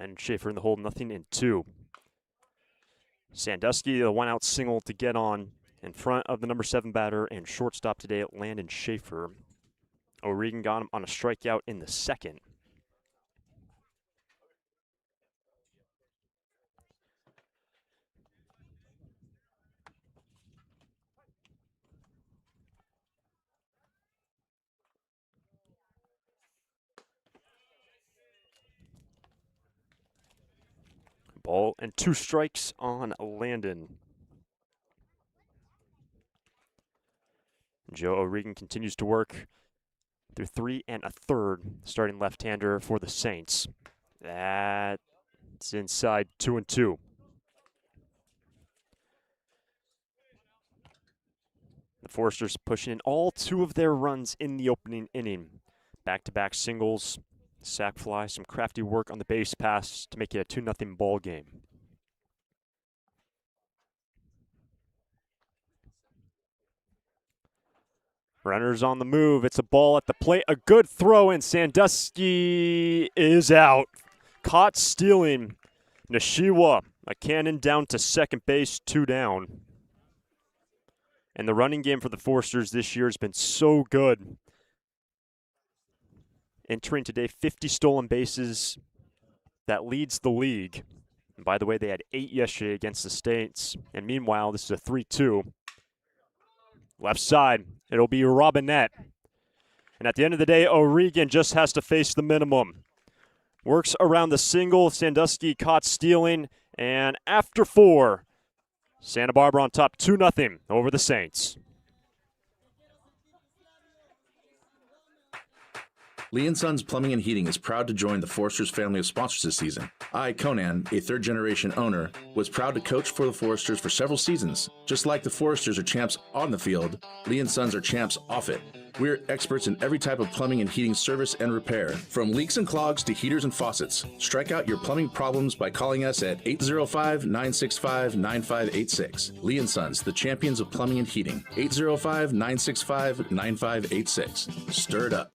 Landon Schaefer in the hole, 0-2. Sandusky, the one-out single to get on in front of the number 7 batter and shortstop today, Landon Schaefer. O'Regan got him on a strikeout in the second. Ball and 2 strikes on Landon. Joe O'Regan continues to work through 3 1/3, starting left-hander for the Saints. That's inside, 2-2. The Foresters pushing in all 2 of their runs in the opening inning. Back-to-back singles, sac fly, some crafty work on the base pass to make it a 2-0 ball game. Runners on the move. It's a ball at the plate. A good throw, and Sandusky is out. Caught stealing. Nishiwa, a cannon down to second base, 2 down. And the running game for the Foresters this year has been so good. Entering today, 50 stolen bases. That leads the league. And by the way, they had 8 yesterday against the States. And meanwhile, this is a 3-2. Left side, it'll be Robinette. And at the end of the day, O'Regan just has to face the minimum. Works around the single. Sandusky caught stealing. And after 4, Santa Barbara on top 2-0 over the Saints. Lee & Sons Plumbing and Heating is proud to join the Foresters family of sponsors this season. I, Conan, a third-generation owner, was proud to coach for the Foresters for several seasons. Just like the Foresters are champs on the field, Lee & Sons are champs off it. We're experts in every type of plumbing and heating service and repair, from leaks and clogs to heaters and faucets. Strike out your plumbing problems by calling us at 805-965-9586. Lee & Sons, the champions of plumbing and heating. 805-965-9586. Stir it up.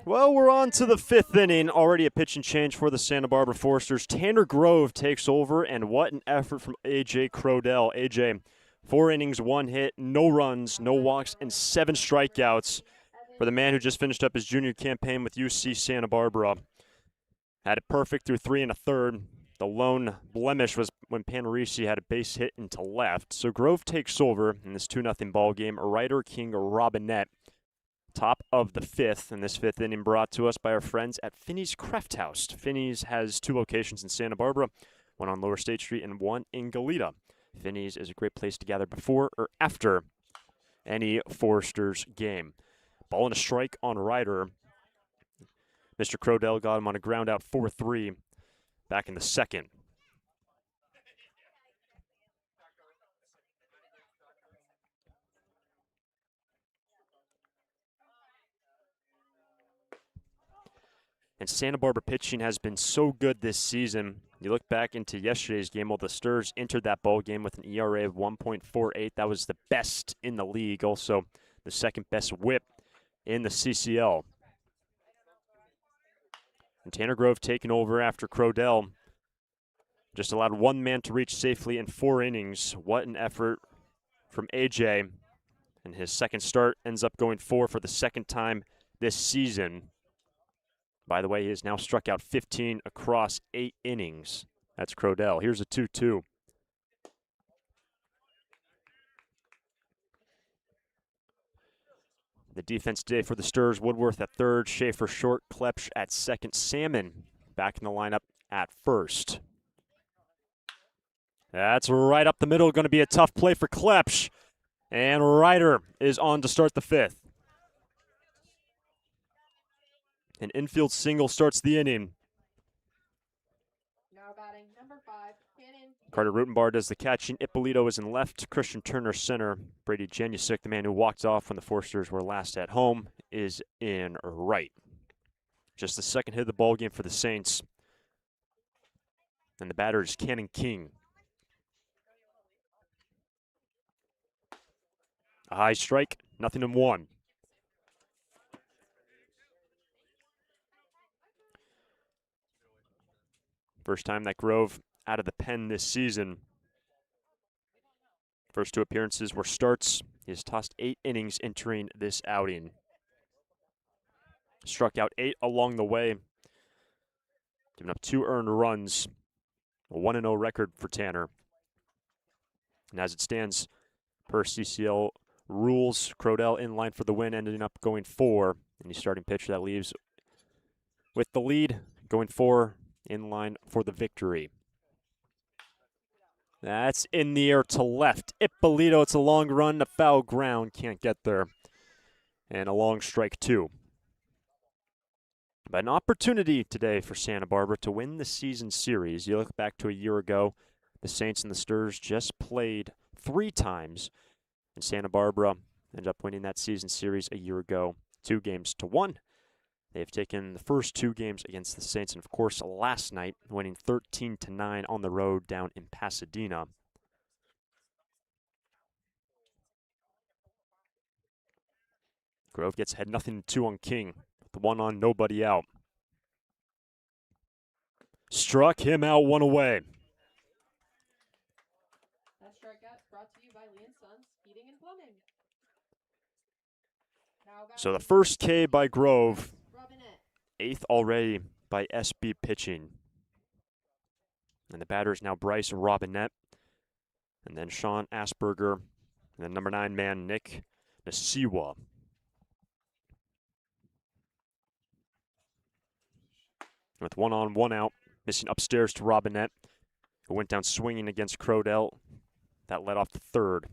Well, we're on to the 5th inning. Already a pitching change for the Santa Barbara Foresters. Tanner Grove takes over, and what an effort from A.J. Crodell. A.J., 4 innings, 1 hit, no runs, no walks, and 7 strikeouts for the man who just finished up his junior campaign with UC Santa Barbara. Had it perfect through 3 1/3. The lone blemish was when Panarisi had a base hit into left. So Grove takes over in this 2-0 ball game. Ryder King Robinette. Top of the 5th, and this 5th inning brought to us by our friends at Finney's Craft House. Finney's has 2 locations in Santa Barbara, one on Lower State Street and one in Goleta. Finney's is a great place to gather before or after any Foresters game. Ball and a strike on Ryder. Mr. Crodell got him on a ground out 4-3 back in the second. And Santa Barbara pitching has been so good this season. You look back into yesterday's game, well, the Sturs entered that ball game with an ERA of 1.48. That was the best in the league. Also, the second best whip in the CCL. And Tanner Grove taking over after Crodell just allowed one man to reach safely in 4 innings. What an effort from AJ. And his second start ends up going 4 for the second time this season. By the way, he has now struck out 15 across 8 innings. That's Crodell. Here's a 2-2. The defense today for the Sturs: Woodworth at third, Schaefer short, Klepsch at second, Salmon back in the lineup at first. That's right up the middle. Going to be a tough play for Klepsch. And Ryder is on to start the 5th. An infield single starts the inning. Now batting number 5, Cannon. Carter Rutenbar does the catching. Ippolito is in left. Christian Turner center. Brady Janusik, the man who walked off when the Forsters were last at home, is in right. Just the second hit of the ball game for the Saints. And the batter is Cannon King. A high strike, 0-1. First time that Grove out of the pen this season. First 2 appearances were starts. He has tossed 8 innings entering this outing. Struck out 8 along the way. Giving up 2 earned runs. A 1-0 record for Tanner. And as it stands, per CCL rules, Crodell in line for the win, ending up going 4. And he's starting pitcher that leaves with the lead, going 4 in line for the victory. That's in the air to left. Ippolito, it's a long run to foul ground. Can't get there. And a long strike 2. But an opportunity today for Santa Barbara to win the season series. You look back to a year ago, the Saints and the Sturs just played 3 times. And Santa Barbara ended up winning that season series a year ago, 2-1. They've taken the first 2 games against the Saints, and of course last night, winning 13-9 on the road down in Pasadena. Grove gets ahead 0-2 on King, with the 1 on, nobody out. Struck him out, 1 away. That strikeout brought to you by Lee & Sons Heating and Plumbing. Now So the batting first K by Grove, Robinette. 8th already by SB pitching. And the batter is now Bryce Robinette. And then Sean Asperger. And then number 9 man, Nick Nasiwa. With 1 on, 1 out, missing upstairs to Robinette, who went down swinging against Crodell. That led off the 3rd.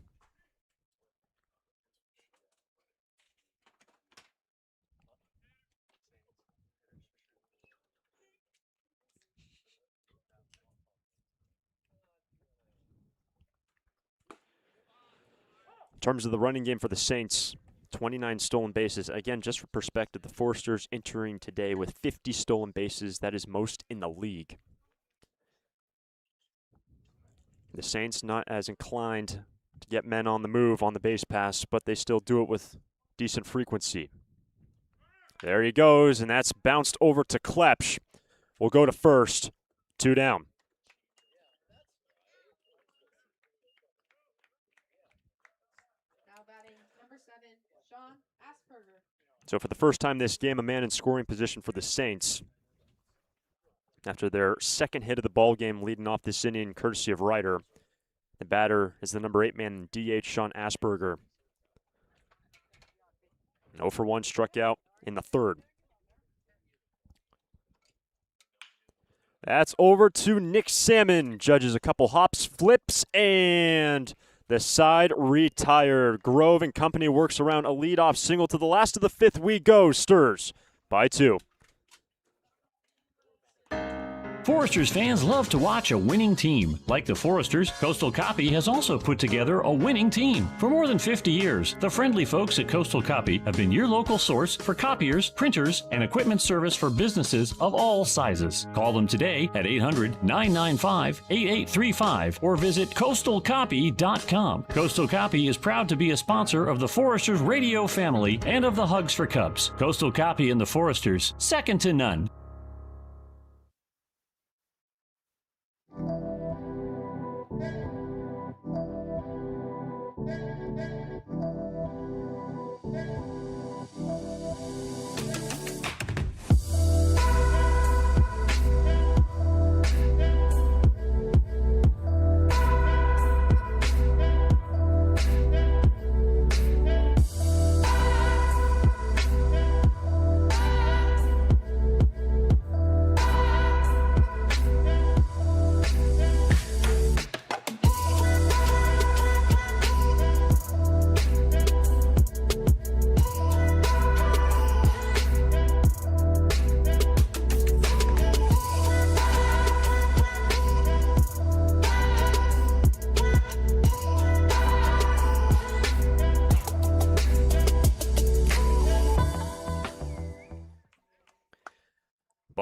In terms of the running game for the Saints, 29 stolen bases. Again, just for perspective, the Forsters entering today with 50 stolen bases. That is most in the league. The Saints not as inclined to get men on the move on the base pass, but they still do it with decent frequency. There he goes, and that's bounced over to Klepsch. We'll go to first. 2 down. Now batting number 7, Sean Asperger. So for the first time this game, a man in scoring position for the Saints. After their second hit of the ball game leading off this inning, courtesy of Ryder. The batter is the number 8 man in DH, Sean Asperger. 0 for 1 struck out in the 3rd. That's over to Nick Salmon. Judges a couple hops, flips, and the side retired. Grove and company works around a leadoff single. To the last of the 5th we go. Sturs by 2. Foresters fans love to watch a winning team. Like the Foresters, Coastal Copy has also put together a winning team. For more than 50 years, the friendly folks at Coastal Copy have been your local source for copiers, printers, and equipment service for businesses of all sizes. Call them today at 800-995-8835 or visit coastalcopy.com. Coastal Copy is proud to be a sponsor of the Foresters radio family and of the Hugs for Cubs. Coastal Copy and the Foresters, second to none.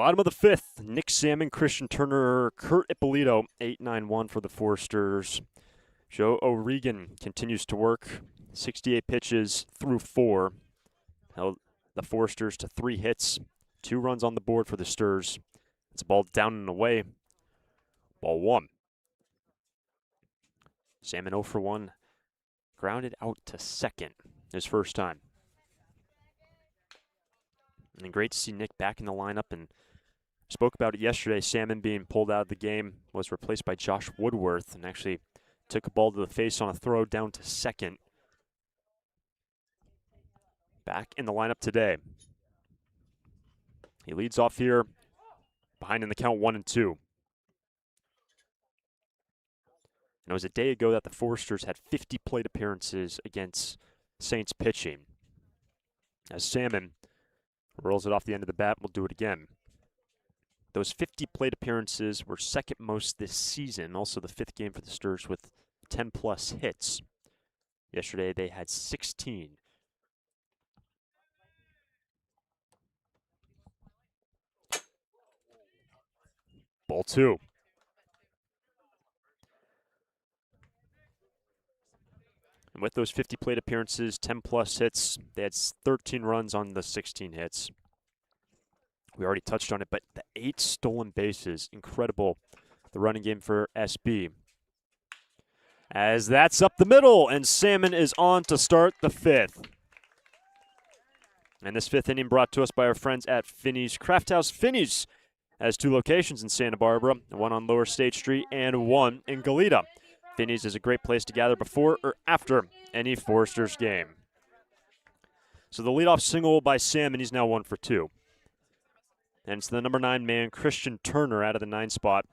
Bottom of the fifth, Nick Salmon, Christian Turner, Kurt Ippolito, 8-9-1 for the Foresters. Joe O'Regan continues to work, 68 pitches through 4. Held the Foresters to 3 hits, 2 runs on the board for the Sturs. It's a ball down and away. Ball 1. Salmon 0 for 1, grounded out to second, his first time. And great to see Nick back in the lineup, and spoke about it yesterday. Salmon being pulled out of the game, was replaced by Josh Woodworth, and actually took a ball to the face on a throw down to second. Back in the lineup today. He leads off here, behind in the count 1-2. And it was a day ago that the Foresters had 50 plate appearances against Saints pitching. As Salmon rolls it off the end of the bat, we'll do it again. Those 50 plate appearances were second most this season, also the 5th game for the Sturs with 10-plus hits. Yesterday they had 16. Ball 2. And with those 50 plate appearances, 10-plus hits, they had 13 runs on the 16 hits. We already touched on it, but the 8 stolen bases, incredible. The running game for SB. As that's up the middle, and Salmon is on to start the 5th. And this 5th inning brought to us by our friends at Finney's Craft House. Finney's has 2 locations in Santa Barbara, one on Lower State Street and one in Goleta. Finney's is a great place to gather before or after any Foresters game. So the leadoff single by Salmon, he's now 1 for 2. And it's the number 9 man, Christian Turner, out of the 9 spot.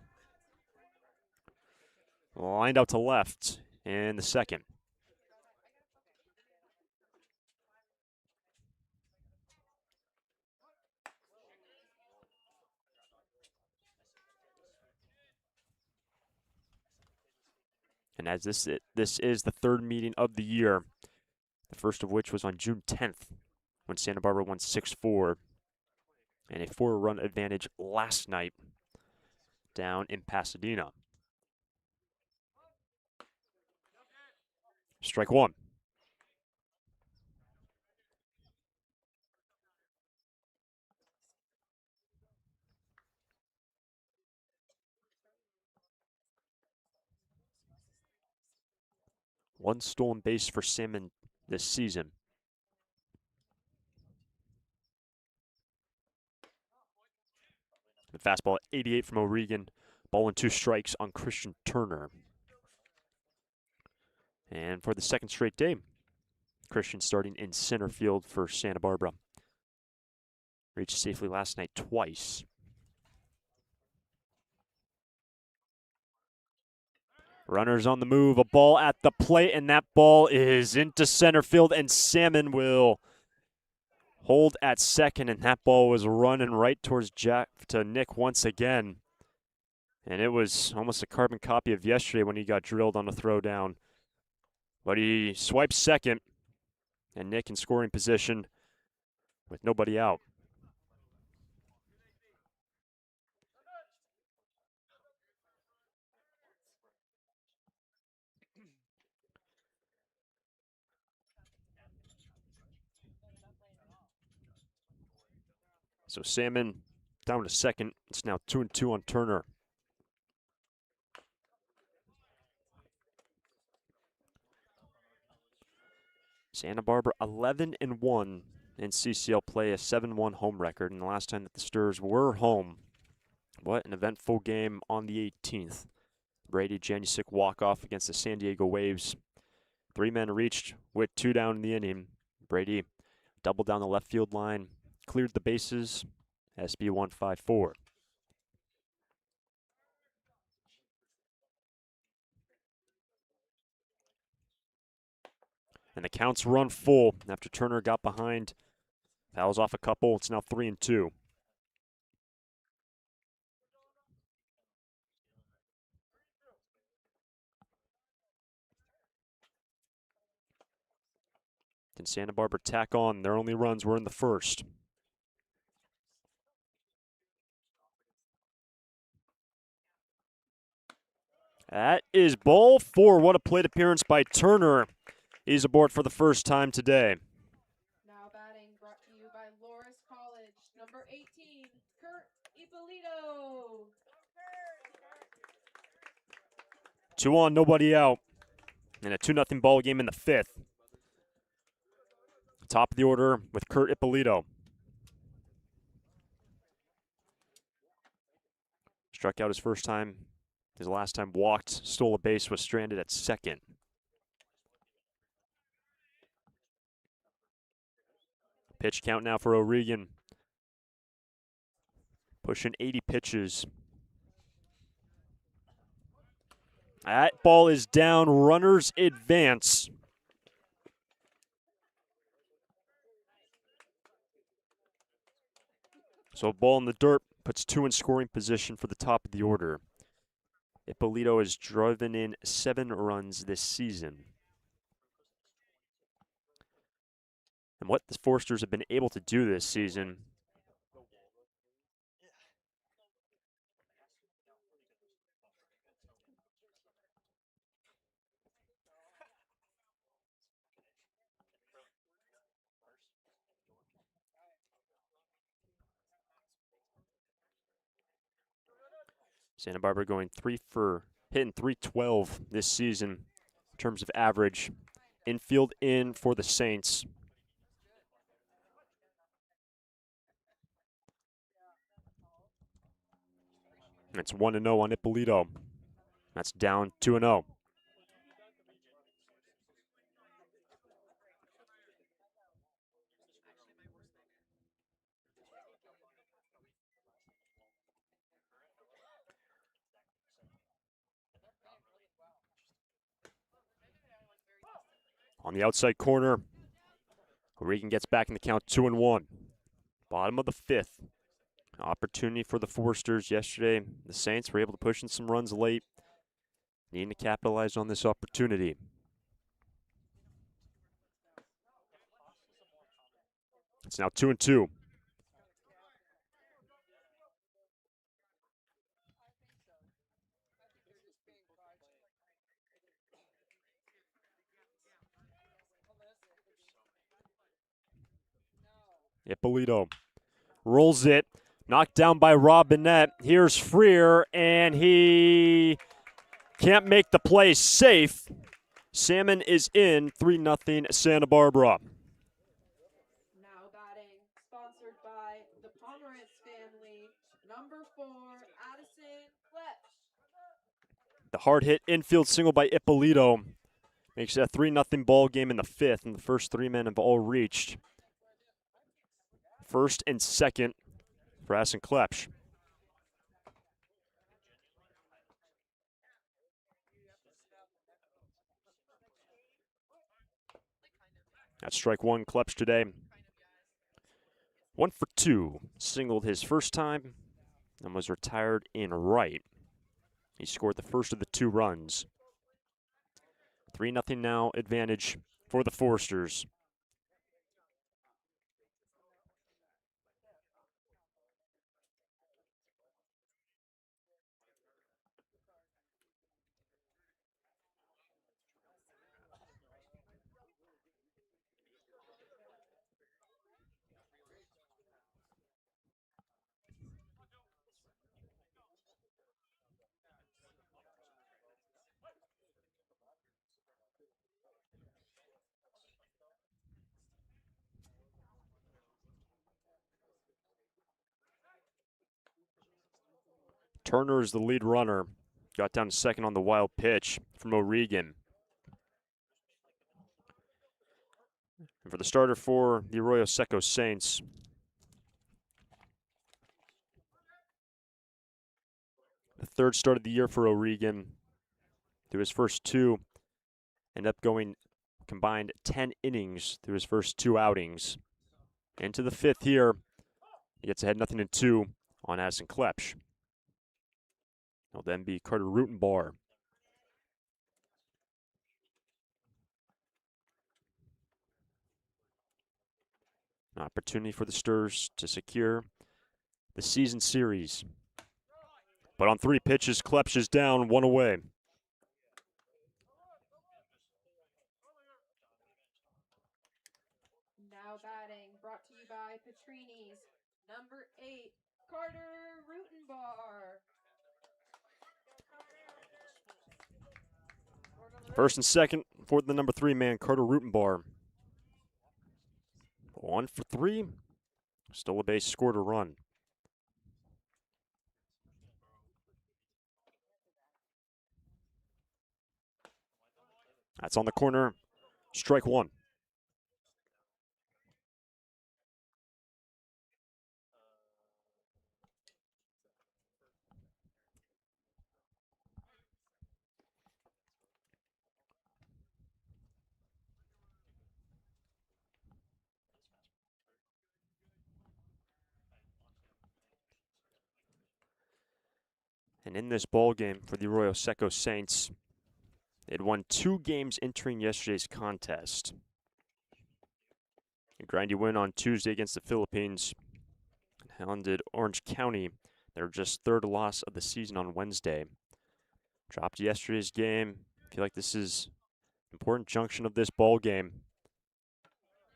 Lined out to left in the second. And as this is the 3rd meeting of the year, the first of which was on June 10th when Santa Barbara won 6-4. And a 4-run advantage last night down in Pasadena. Strike 1. One stolen base for Salmon this season. The fastball at 88 from O'Regan. Ball and 2 strikes on Christian Turner. And for the 2nd straight day, Christian starting in center field for Santa Barbara. Reached safely last night twice. Runners on the move, a ball at the plate, and that ball is into center field, and Salmon will hold at second, and that ball was running right towards Nick once again. And it was almost a carbon copy of yesterday when he got drilled on the throw down. But he swipes second, and Nick in scoring position with nobody out. So Salmon down to second. It's now 2-2 on Turner. Santa Barbara 11-1 in CCL play, a 7-1 home record. And the last time that the Sturs were home, what an eventful game on the 18th. Brady Janusik walk-off against the San Diego Waves. 3 men reached with 2 down in the inning. Brady doubled down the left field line, cleared the bases. SB 154. And the counts run full after Turner got behind. Fouls off a couple. It's now 3-2. Can Santa Barbara tack on? Their only runs were in the first. That is ball 4. What a plate appearance by Turner. He's aboard for the first time today. Now batting brought to you by Loris College, number 18, Kurt Ippolito. 2 on, nobody out. And a 2-0 ball game in the 5th. Top of the order with Kurt Ippolito. Struck out his first time. His last time walked, stole a base, was stranded at second. Pitch count now for O'Regan. Pushing 80 pitches. That ball is down. Runners advance. So a ball in the dirt puts 2 in scoring position for the top of the order. Ippolito has driven in 7 runs this season. And what the Foresters have been able to do this season, Santa Barbara going hitting 312 this season in terms of average. Infield in for the Saints. It's 1-0 on Ippolito. That's down 2-0. On the outside corner, O'Regan gets back in the count 2-1. Bottom of the 5th. Opportunity for the Foresters yesterday. The Saints were able to push in some runs late. Needing to capitalize on this opportunity. It's now 2-2. Ippolito rolls it. Knocked down by Rob Bennett. Here's Freer, and he can't make the play safe. Salmon is in, 3-0 Santa Barbara. Now batting, sponsored by the Pomerantz family, number 4, Addison Klepsch. The hard hit infield single by Ippolito makes it a 3-0 ball game in the 5th, and the first 3 men have all reached. First and second for Addison Klepsch. That's strike 1, Klepsch today. 1 for 2. Singled his first time and was retired in right. He scored the first of the 2 runs. 3-0 now advantage for the Foresters. Turner is the lead runner. Got down to second on the wild pitch from O'Regan. And for the starter for the Arroyo Seco Saints, the 3rd start of the year for O'Regan. Through his first 2, ended up going combined 10 innings through his first 2 outings. Into the 5th here, he gets ahead 0-2 on Addison Klepsch. It'll then be Carter Rutenbar. An opportunity for the Sturs to secure the season series. But on 3 pitches, Klepsch is down, 1 away. Trini's. Number 8, Carter Rutenbar. First and second for the number 3 man, Carter Rutenbar. 1 for 3. Stole a base, scored a run. That's on the corner. Strike 1. And in this ball game for the Arroyo Seco Saints, they'd won 2 games entering yesterday's contest. A grindy win on Tuesday against the Philippines. Hounded Orange County, their just 3rd loss of the season on Wednesday. Dropped yesterday's game. I feel like this is an important junction of this ball game.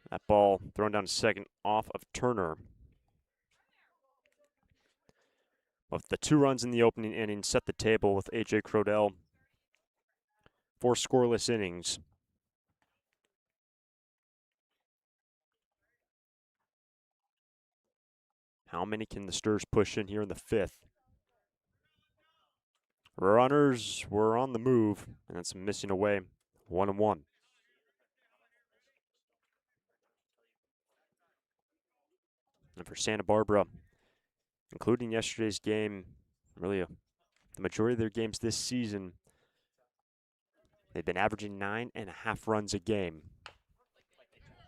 That ball thrown down to second off of Turner. But the 2 runs in the opening inning set the table with A.J. Crodell. 4 scoreless innings. How many can the Sturs push in here in the 5th? Runners were on the move, and that's missing away. 1-1. And for Santa Barbara, including yesterday's game, really the majority of their games this season, they've been averaging 9.5 runs a game.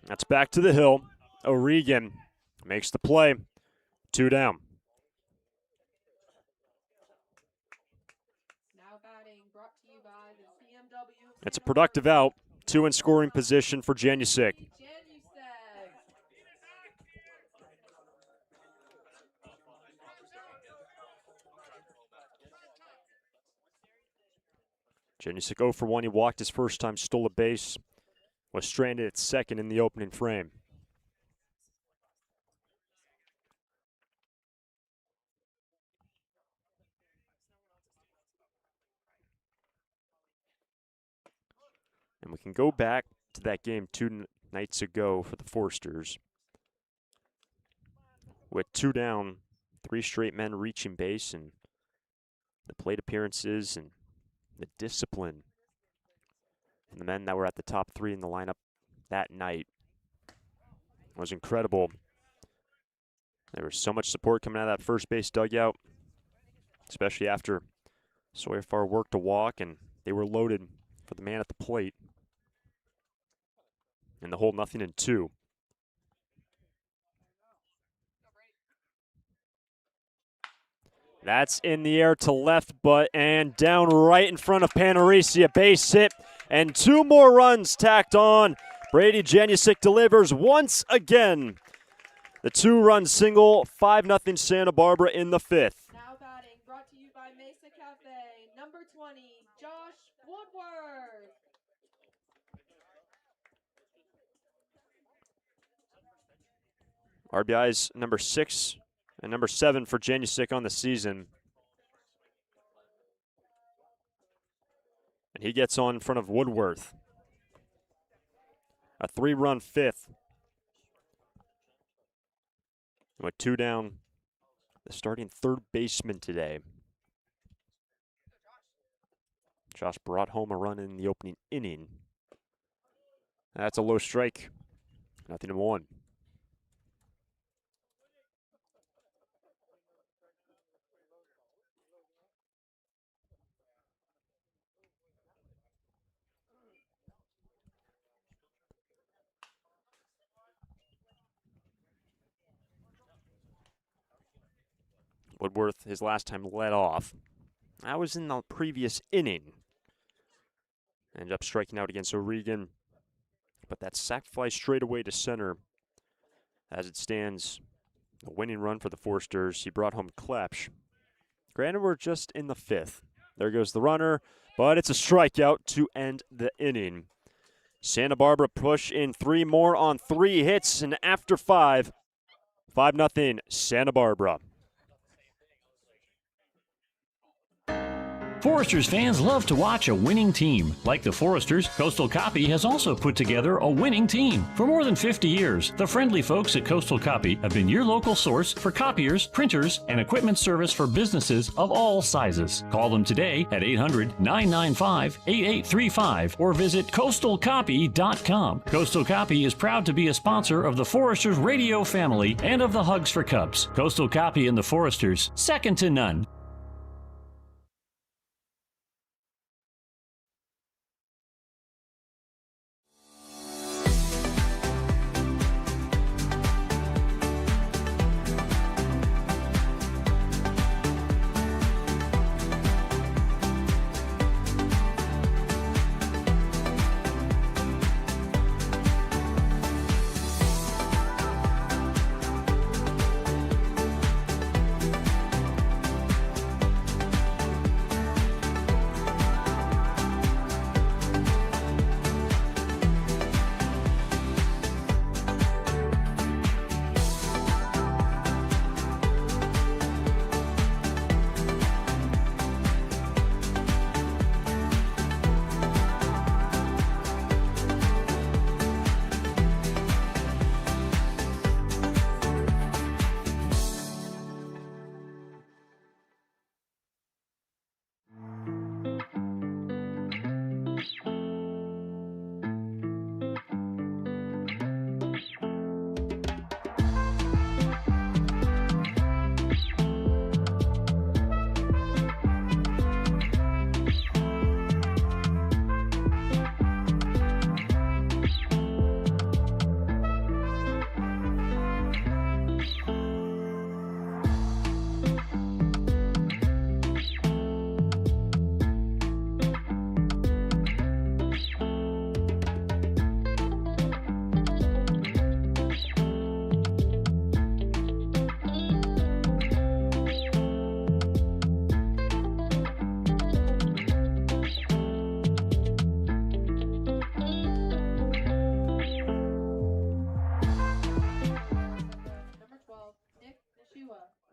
That's back to the hill. O'Regan makes the play. 2 down. Now batting, brought to you by the BMW. It's a productive out. 2 in scoring position for Janusik. Janusik 0 for 1. He walked his first time, stole a base, was stranded at second in the opening frame. And we can go back to that game 2 nights ago for the Forsters. With 2 down, 3 straight men reaching base, and the plate appearances and the discipline from the men that were at the top 3 in the lineup that night was incredible. There was so much support coming out of that first base dugout, especially after Sawyer Farr worked a walk, and they were loaded for the man at the plate. And the hole 0-2. That's in the air to left, and down right in front of Panarisi. A base hit and 2 more runs tacked on. Brady Janusik delivers once again. The 2-run single, 5-0 Santa Barbara in the 5th. Now batting, brought to you by Mesa Cafe. Number 20, Josh Woodward. RBIs number 6 and number 7 for Janusik on the season. And he gets on in front of Woodworth. A 3-run 5th. With 2 down, the starting 3rd baseman today. Josh brought home a run in the opening inning. That's a low strike. 0-1. Woodworth, his last time led off. That was in the previous inning. Ended up striking out against O'Regan. But that sac fly straight away to center. As it stands, a winning run for the Forsters. He brought home Klepsch. Granted, we're just in the 5th. There goes the runner, but it's a strikeout to end the inning. Santa Barbara push in 3 more on 3 hits, and after 5, 5-0 Santa Barbara. Foresters fans love to watch a winning team. Like the Foresters, Coastal Copy has also put together a winning team. For more than 50 years, the friendly folks at Coastal Copy have been your local source for copiers, printers, and equipment service for businesses of all sizes. Call them today at 800-995-8835 or visit coastalcopy.com. Coastal Copy is proud to be a sponsor of the Foresters radio family and of the Hugs for Cubs. Coastal Copy and the Foresters, second to none.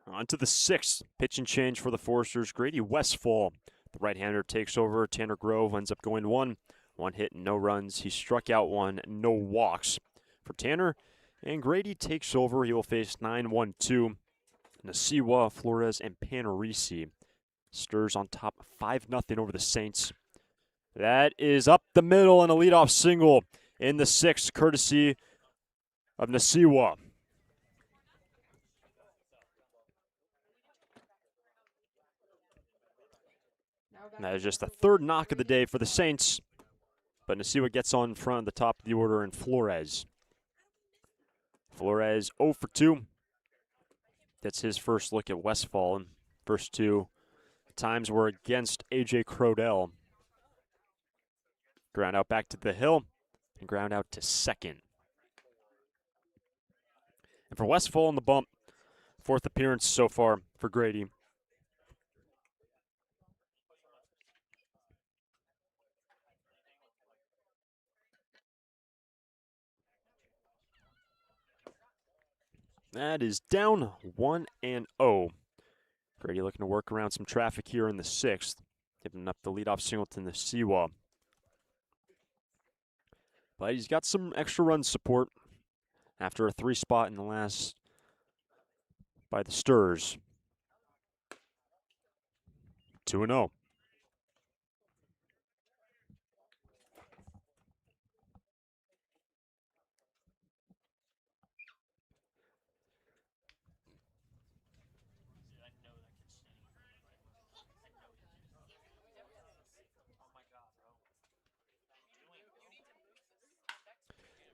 On to the 6th pitch and change for the Foresters. Grady Westfall, the right-hander, takes over. Tanner Grove ends up going 1 hit, no runs. He struck out 1, no walks for Tanner. And Grady takes over. He will face 9-1-2. Nasiwa, Flores, and Panarisi. Stirs on top 5-0 over the Saints. That is up the middle and a leadoff single in the 6th, courtesy of Nasiwa. That is just the 3rd knock of the day for the Saints. But Nasiwa gets on front of the top of the order in Flores. Flores 0 for 2. That's his first look at Westfall. And first 2 times were against A.J. Crodell. Ground out back to the hill and ground out to second. And for Westfall in the bump, 4th appearance so far for Grady. That is down 1-0. Grady looking to work around some traffic here in the 6th, giving up the leadoff single to Nasiwa. But he's got some extra run support after a 3 spot in the last by the Stirs. 2-0.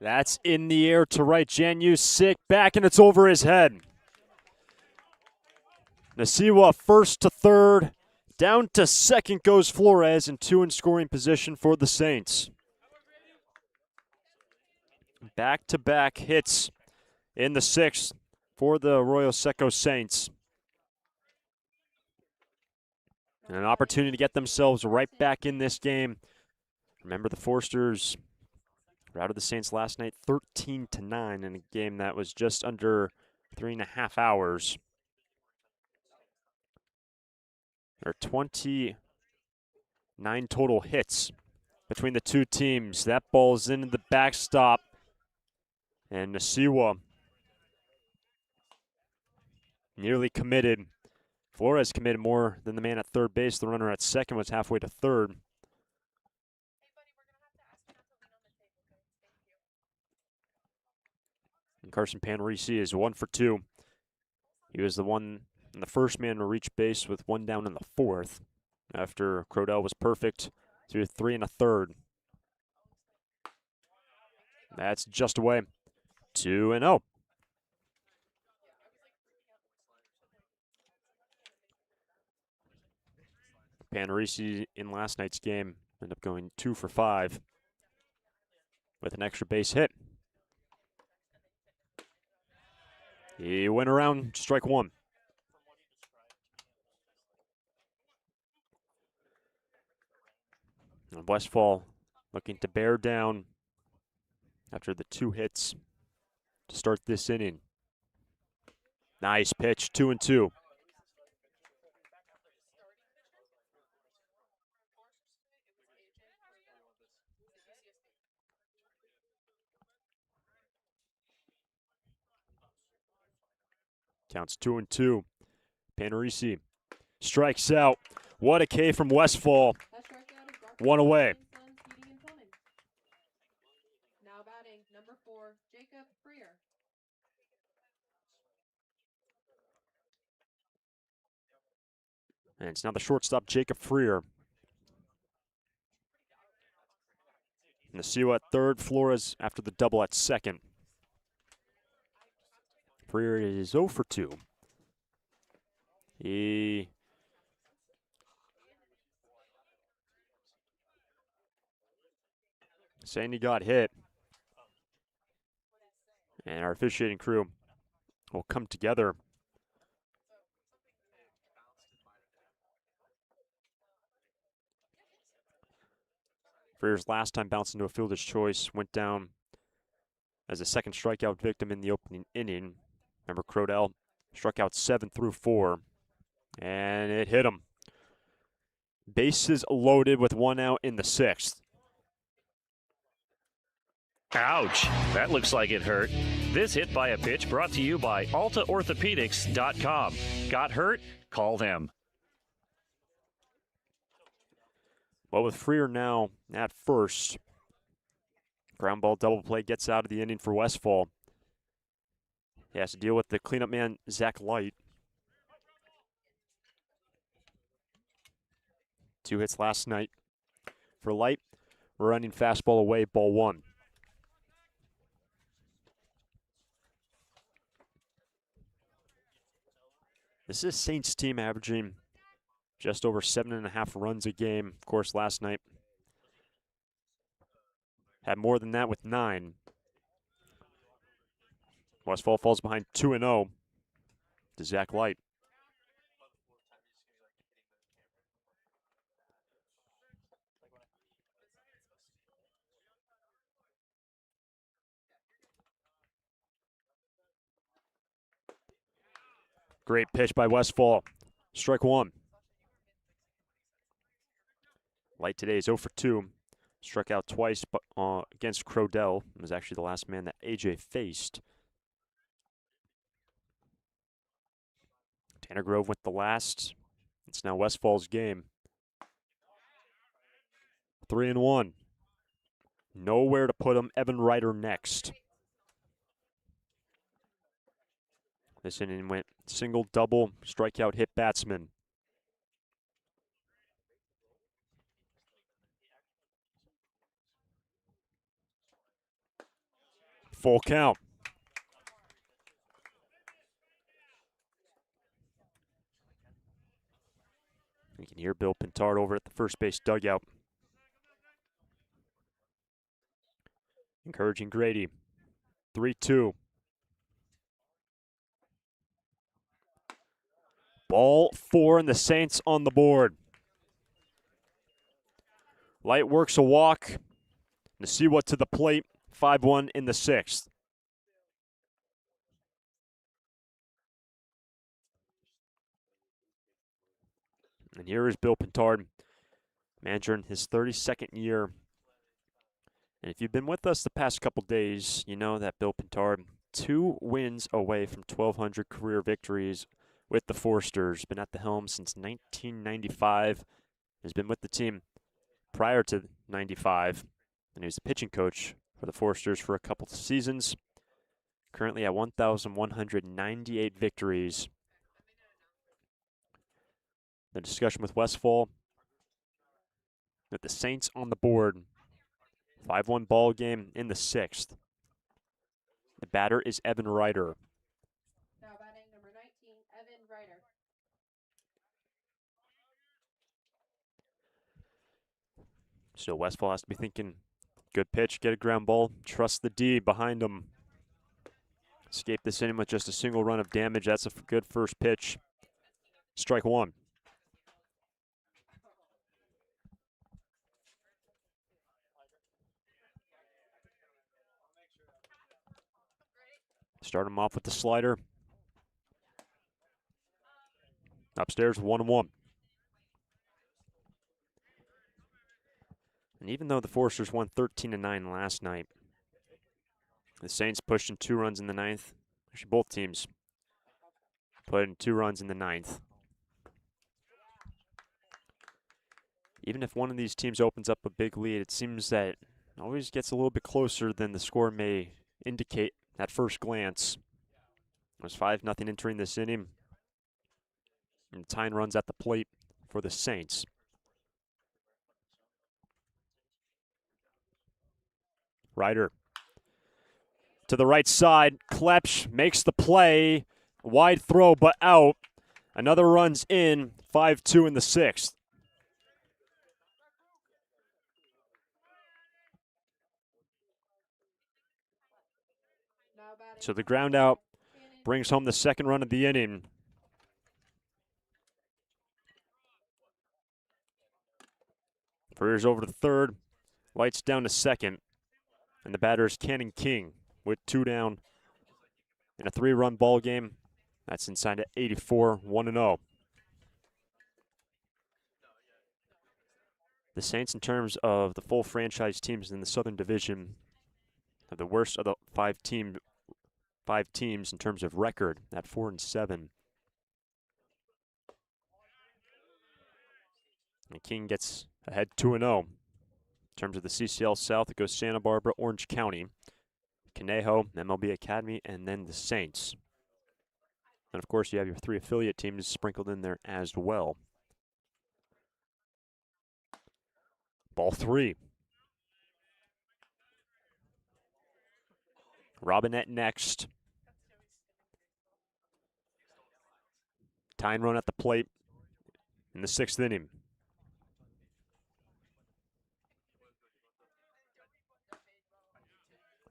That's in the air to right. Janu sick back, and it's over his head. Nasiwa first to third. Down to second goes Flores, and 2 in scoring position for the Saints. Back-to-back hits in the 6th for the Arroyo Seco Saints. And an opportunity to get themselves right back in this game. Remember, the Foresters routed the Saints last night 13-9 in a game that was just under 3.5 hours. There are 29 total hits between the two teams. That ball's into the backstop. And Nasiwa nearly committed. Flores committed more than the man at third base. The runner at second was halfway to third. And Carson Panarisi is 1 for 2. He was the first man to reach base with one down in the fourth after Crodell was perfect through 3 1/3. That's just away. 2-0. Panarisi in last night's game ended up going 2 for 5 with an extra base hit. He went around strike one. And Westfall looking to bear down after the 2 hits to start this inning. Nice pitch, 2-2. Counts 2-2. Panarisi strikes out. What a K from Westfall. One away. Now batting number 4, Jacob Freer. And it's now the shortstop, Jacob Freer. Nasiwa at third, Flores after the double at second. Freer is 0 for 2. He saying he got hit. And our officiating crew will come together. Freer's last time bounced into a fielder's choice went down as a second strikeout victim in the opening inning. Remember, Crodell struck out 7 through 4, and it hit him. Bases loaded with 1 out in the 6th. Ouch, that looks like it hurt. This hit by a pitch brought to you by AltaOrthopedics.com. Got hurt? Call them. Well, with Freer now at first, ground ball double play gets out of the inning for Westfall. He has to deal with the cleanup man, Zach Light. 2 hits last night. For Light, running fastball away, ball 1. This is Saints team averaging just over 7.5 runs a game. Of course, last night had more than that with 9. Westfall falls behind 2-0 to Zach Light. Great pitch by Westfall. Strike 1. Light today is 0 for 2. Struck out twice against Crodell. It was actually the last man that AJ faced. Tanner Grove went the last. It's now Westfall's game. 3-1. Nowhere to put him. Evan Ryder next. This inning went single, double, strikeout, hit batsman. Full count. You can hear Bill Pintard over at the first base dugout, encouraging Grady. 3-2. Ball 4 and the Saints on the board. Light works a walk. Nasiwa to the plate. 5-1 in the 6th. And here is Bill Pintard, manager in his 32nd year. And if you've been with us the past couple days, you know that Bill Pintard, 2 wins away from 1,200 career victories with the Foresters. Been at the helm since 1995. Has been with the team prior to 95. And he was the pitching coach for the Foresters for a couple of seasons. Currently at 1,198 victories. The discussion with Westfall, with the Saints on the board. 5-1 ball game in the 6th. The batter is Evan Ryder. Now batting number 19, Evan Ryder. So Westfall has to be thinking, good pitch, get a ground ball, trust the D behind him. Escape this inning with just a single run of damage. That's a good first pitch. Strike 1. Start him off with the slider. Upstairs, 1-1. And even though the Foresters won 13-9 last night, the Saints pushed in 2 runs in the 9th. Actually, both teams put in 2 runs in the 9th. Even if one of these teams opens up a big lead, it seems that it always gets a little bit closer than the score may indicate at first glance. It was 5-0 entering this inning. And tying runs at the plate for the Saints. Ryder to the right side. Klepsch makes the play. Wide throw, but out. Another run's in. 5-2 in the 6th. So the ground out brings home the 2nd run of the inning. Freer's over to 3rd. Lights down to 2nd. And the batter is Cannon King with 2 down in a 3-run ball game. That's inside at 84, 1-0. The Saints, in terms of the full franchise teams in the Southern Division, are the worst of the 5 teams in terms of record at 4-7. And King gets ahead 2-0. In terms of the CCL South, it goes Santa Barbara, Orange County, Conejo, MLB Academy, and then the Saints. And of course, you have your 3 affiliate teams sprinkled in there as well. Ball 3. Robinette next. Tying run at the plate in the 6th inning.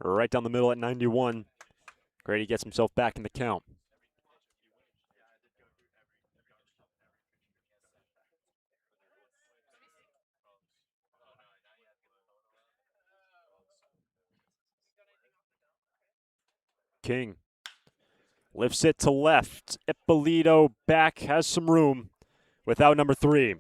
Right down the middle at 91. Grady gets himself back in the count. King lifts it to left. Ippolito back, has some room without number 3.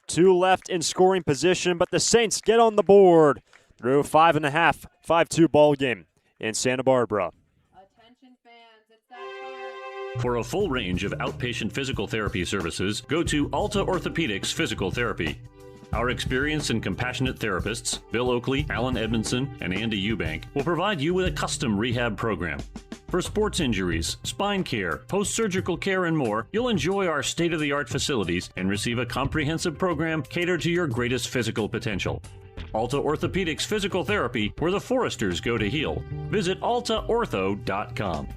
2 left in scoring position, but the Saints get on the board through 5.5, 5-2 ball game in Santa Barbara. Attention fans, it's that time. For a full range of outpatient physical therapy services, go to Alta Orthopedics Physical Therapy. Our experienced and compassionate therapists, Bill Oakley, Alan Edmondson, and Andy Eubank, will provide you with a custom rehab program. For sports injuries, spine care, post-surgical care, and more, you'll enjoy our state-of-the-art facilities and receive a comprehensive program catered to your greatest physical potential. Alta Orthopedics Physical Therapy, where the Foresters go to heal. Visit altaortho.com.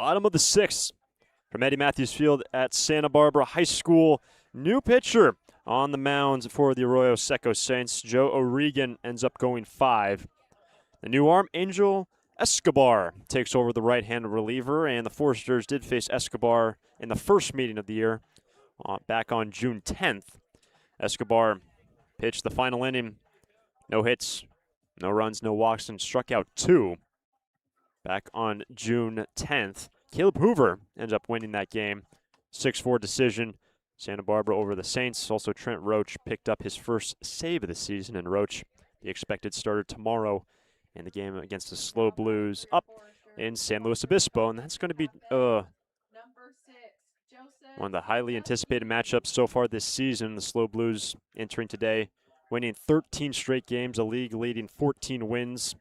Bottom of the 6th from Eddie Matthews Field at Santa Barbara High School. New pitcher on the mounds for the Arroyo Seco Saints. Joe O'Regan ends up going 5. The new arm, Angel Escobar, takes over the right-handed reliever, and the Foresters did face Escobar in the first meeting of the year back on June 10th. Escobar pitched the final inning. No hits, no runs, no walks, and struck out 2 back on June 10th. Caleb Hoover ends up winning that game. 6-4 decision. Santa Barbara over the Saints. Also, Trent Roach picked up his first save of the season, and Roach, the expected starter tomorrow in the game against the Slow Blues up in San Luis Obispo. And that's going to be one of the highly anticipated matchups so far this season. The Slow Blues entering today, winning 13 straight games, a league leading 14 wins.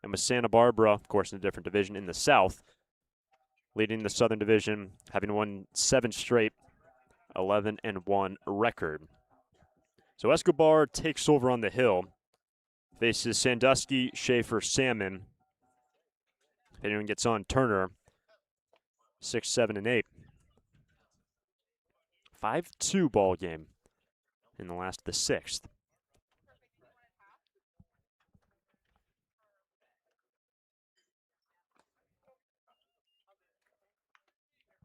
And with Santa Barbara, of course, in a different division in the South, leading the Southern Division, having won 7 straight, 11-1 record. So Escobar takes over on the hill, faces Sandusky, Schaefer, Salmon. If anyone gets on, Turner, 6, 7, and 8. 5-2 ball game in the last of the 6th.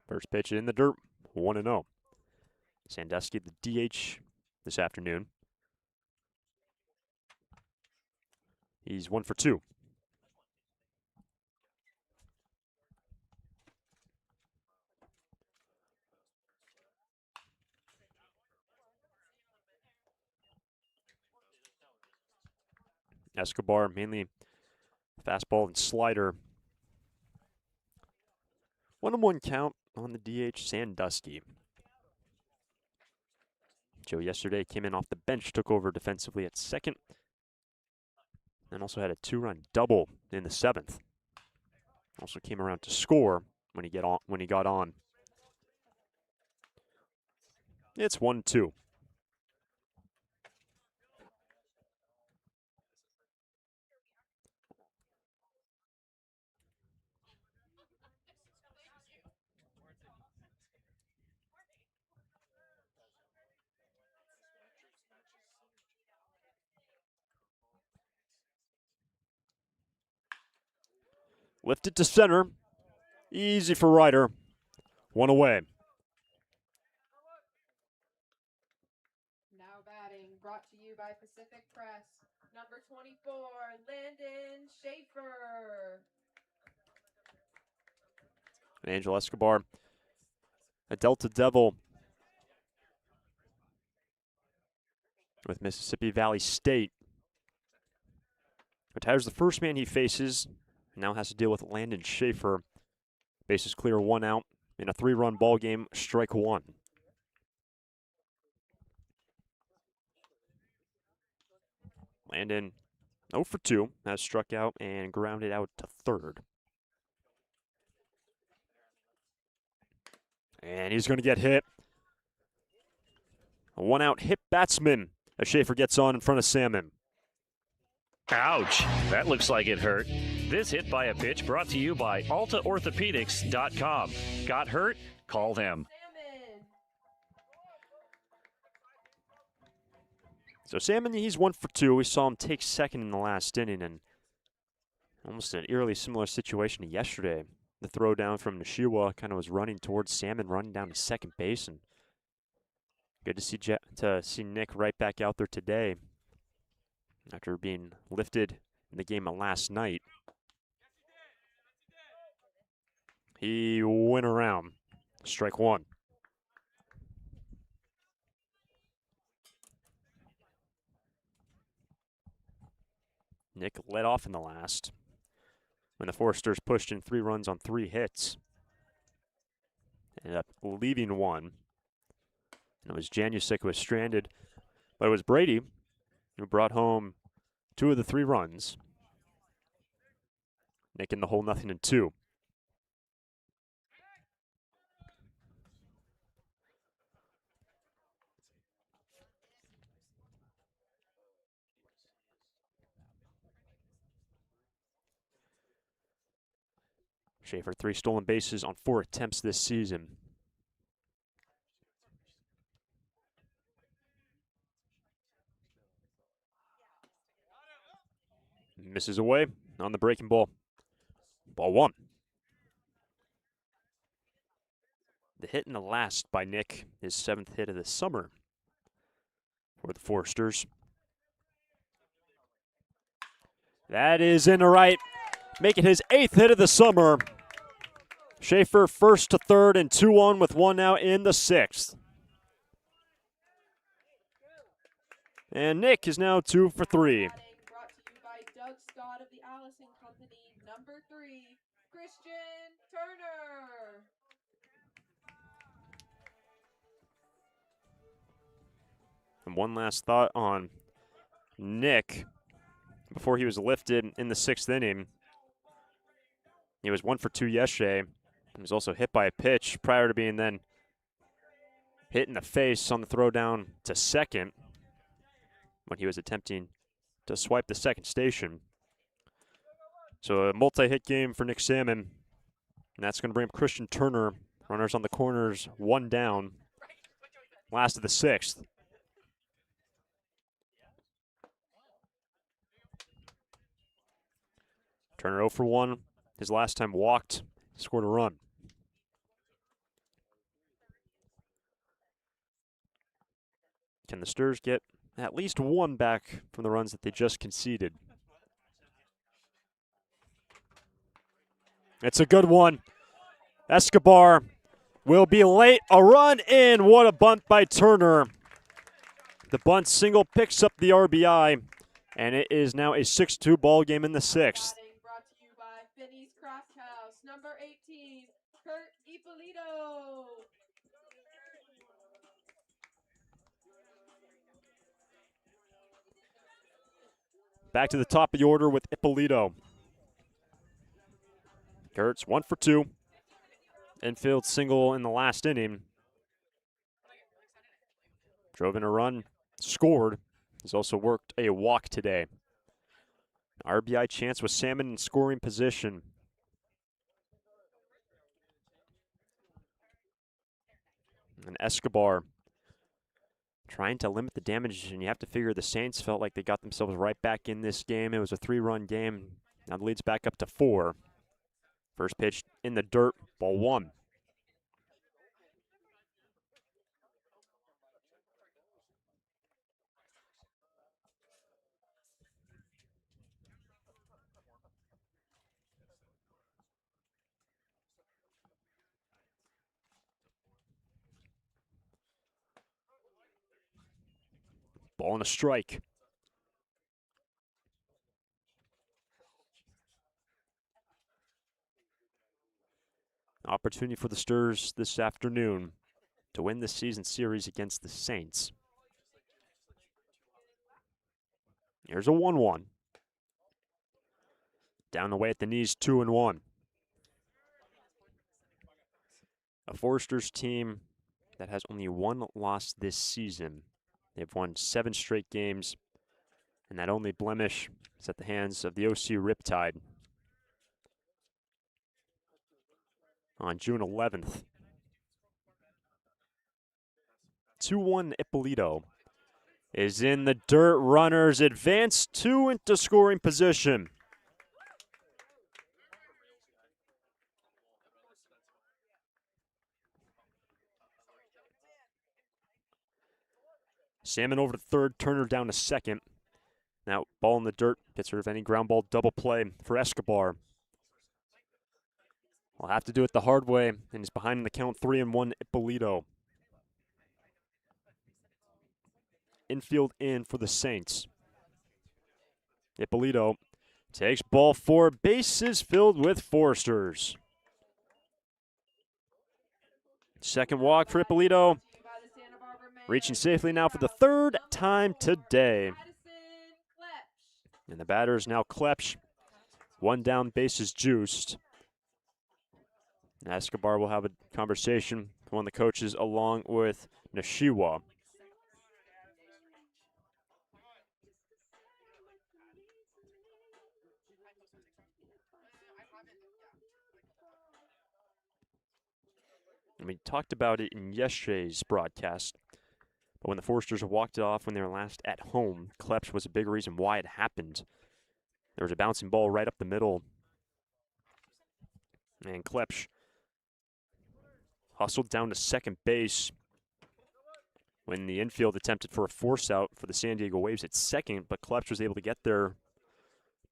First pitch in the dirt, 1-0. Sandusky, the DH this afternoon. He's 1 for 2. Escobar, mainly fastball and slider. 1-1 count on the DH, Sandusky. Joe yesterday came in off the bench, took over defensively at second, and also had a 2-run double in the 7th. Also came around to score when he got on. It's 1-2. Lifted to center. Easy for Ryder. 1 away. Now batting, brought to you by Pacific Press. Number 24, Landon Schaefer. Angel Escobar, a Delta Devil with Mississippi Valley State. Retires the first man he faces. Now has to deal with Landon Schaefer. Bases clear, 1 out in a 3-run ball game. Strike 1. Landon 0 for 2 has struck out and grounded out to third. And he's going to get hit. A 1-out hit batsman as Schaefer gets on in front of Salmon. Ouch, that looks like it hurt. This hit by a pitch brought to you by AltaOrthopedics.com. Got hurt? Call them. Salmon. So Salmon, he's 1 for 2. We saw him take second in the last inning, and almost an eerily similar situation to yesterday. The throw down from Nishiwa kind of was running towards Salmon, running down to second base, and good to see Nick right back out there today after being lifted in the game of last night. He went around. Strike 1. Nick led off in the last when the Foresters pushed in 3 runs on 3 hits. Ended up leaving 1. And it was Janusic who was stranded, but it was Brady who brought home 2 of the 3 runs. Nick in the hole, 0-2. Schaefer, 3 stolen bases on 4 attempts this season. Misses away on the breaking ball. Ball 1. The hit in the last by Nick, his 7th hit of the summer for the Foresters. That is in the right, making his 8th hit of the summer. Schaefer first to third and 2-1 with 1 out in the 6th. And Nick is now 2 for 3. Brought to you by Doug Scott of the Allison Company. Number 3, Christian Turner. And one last thought on Nick before he was lifted in the 6th inning. He was 1 for 2 yesterday. He was also hit by a pitch prior to being then hit in the face on the throw down to second when he was attempting to swipe the second station. So a multi-hit game for Nick Salmon. And that's going to bring up Christian Turner. Runners on the corners, 1 down. Last of the 6th. Turner 0 for 1. His last time walked, scored a run. Can the Sturs get at least 1 back from the runs that they just conceded? It's a good one. Escobar will be late. A run in. What a bunt by Turner. The bunt single picks up the RBI, and it is now a 6-2 ball game in the 6th. Brought to you by Finney's Craft House. Number 18, Kurt Ippolito. Back to the top of the order with Ippolito. Kurt's 1 for 2. Infield single in the last inning. Drove in a run, scored. He's also worked a walk today. RBI chance with Salmon in scoring position. And Escobar trying to limit the damage, and you have to figure the Saints felt like they got themselves right back in this game. It was a 3-run game. Now the lead's back up to 4. First pitch in the dirt, ball 1. Ball and a strike. Opportunity for the Sturs this afternoon to win this season series against the Saints. Here's a 1-1. Down the way at the knees, 2-1. A Foresters team that has only 1 loss this season. They've won 7 straight games, and that only blemish is at the hands of the OC Riptide on June 11th. 2-1 Ippolito is in the dirt. Runners advance 2 into scoring position. Salmon over to third, Turner down to second. Now ball in the dirt, gets rid of any ground ball double play for Escobar. Will have to do it the hard way, and he's behind in the count 3-1 Ippolito. Infield in for the Saints. Ippolito takes ball 4, bases filled with Foresters. Second walk for Ippolito. Reaching safely now for the 3rd time today. And the batter is now Klepsch. 1 down, bases juiced. Escobar will have a conversation with one of the coaches along with Nishiwa. And we talked about it in yesterday's broadcast. But when the Foresters walked it off when they were last at home, Klepsch was a big reason why it happened. There was a bouncing ball right up the middle. And Klepsch hustled down to second base when the infield attempted for a force out for the San Diego Waves at second, but Klepsch was able to get there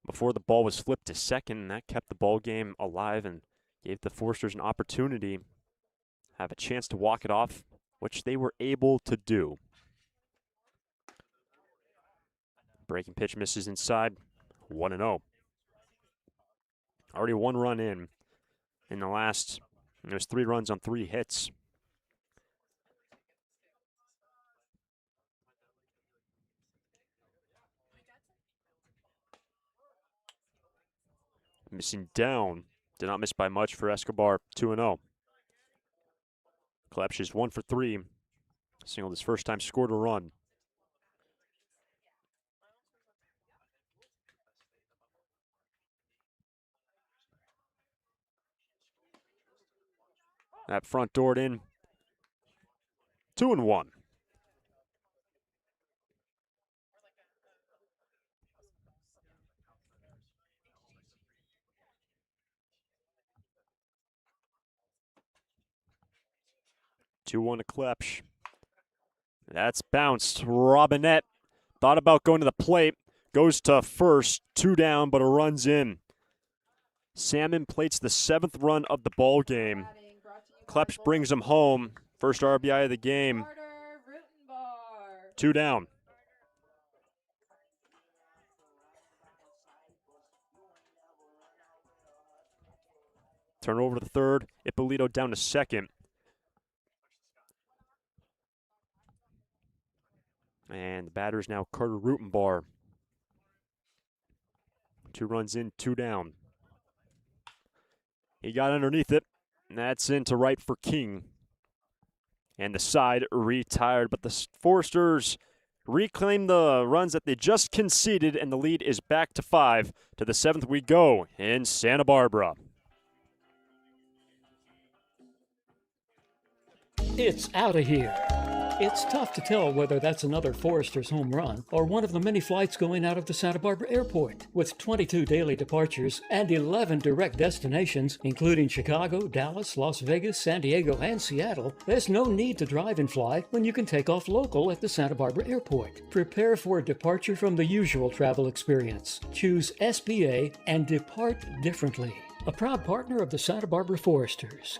before the ball was flipped to second, and that kept the ball game alive and gave the Foresters an opportunity to have a chance to walk it off, which they were able to do. Breaking pitch misses inside, 1-0. Already one run in the last, and there's 3 runs on 3 hits. Missing down, did not miss by much for Escobar, 2-0. Klepsch is 1 for 3, singled his first time, scored a run. That front door in, 2-1. Two-one to Klepsch. That's bounced. Robinette thought about going to the plate. Goes to first. 2 down, but a run's in. Salmon plates the 7th run of the ball game. Klepsch brings him home. First RBI of the game. 2 down. Turn over to the third. Ippolito down to second. And the batter's now Carter Rutenbar. 2 runs in, 2 down. He got underneath it, and that's into right for King. And the side retired, but the Foresters reclaim the runs that they just conceded, and the lead is back to 5. To the 7th we go in Santa Barbara. It's out of here. It's tough to tell whether that's another Foresters home run or one of the many flights going out of the Santa Barbara airport. With 22 daily departures and 11 direct destinations, including Chicago, Dallas, Las Vegas, San Diego, and Seattle, there's no need to drive and fly when you can take off local at the Santa Barbara airport. Prepare for a departure from the usual travel experience. Choose SBA and depart differently. A proud partner of the Santa Barbara Foresters.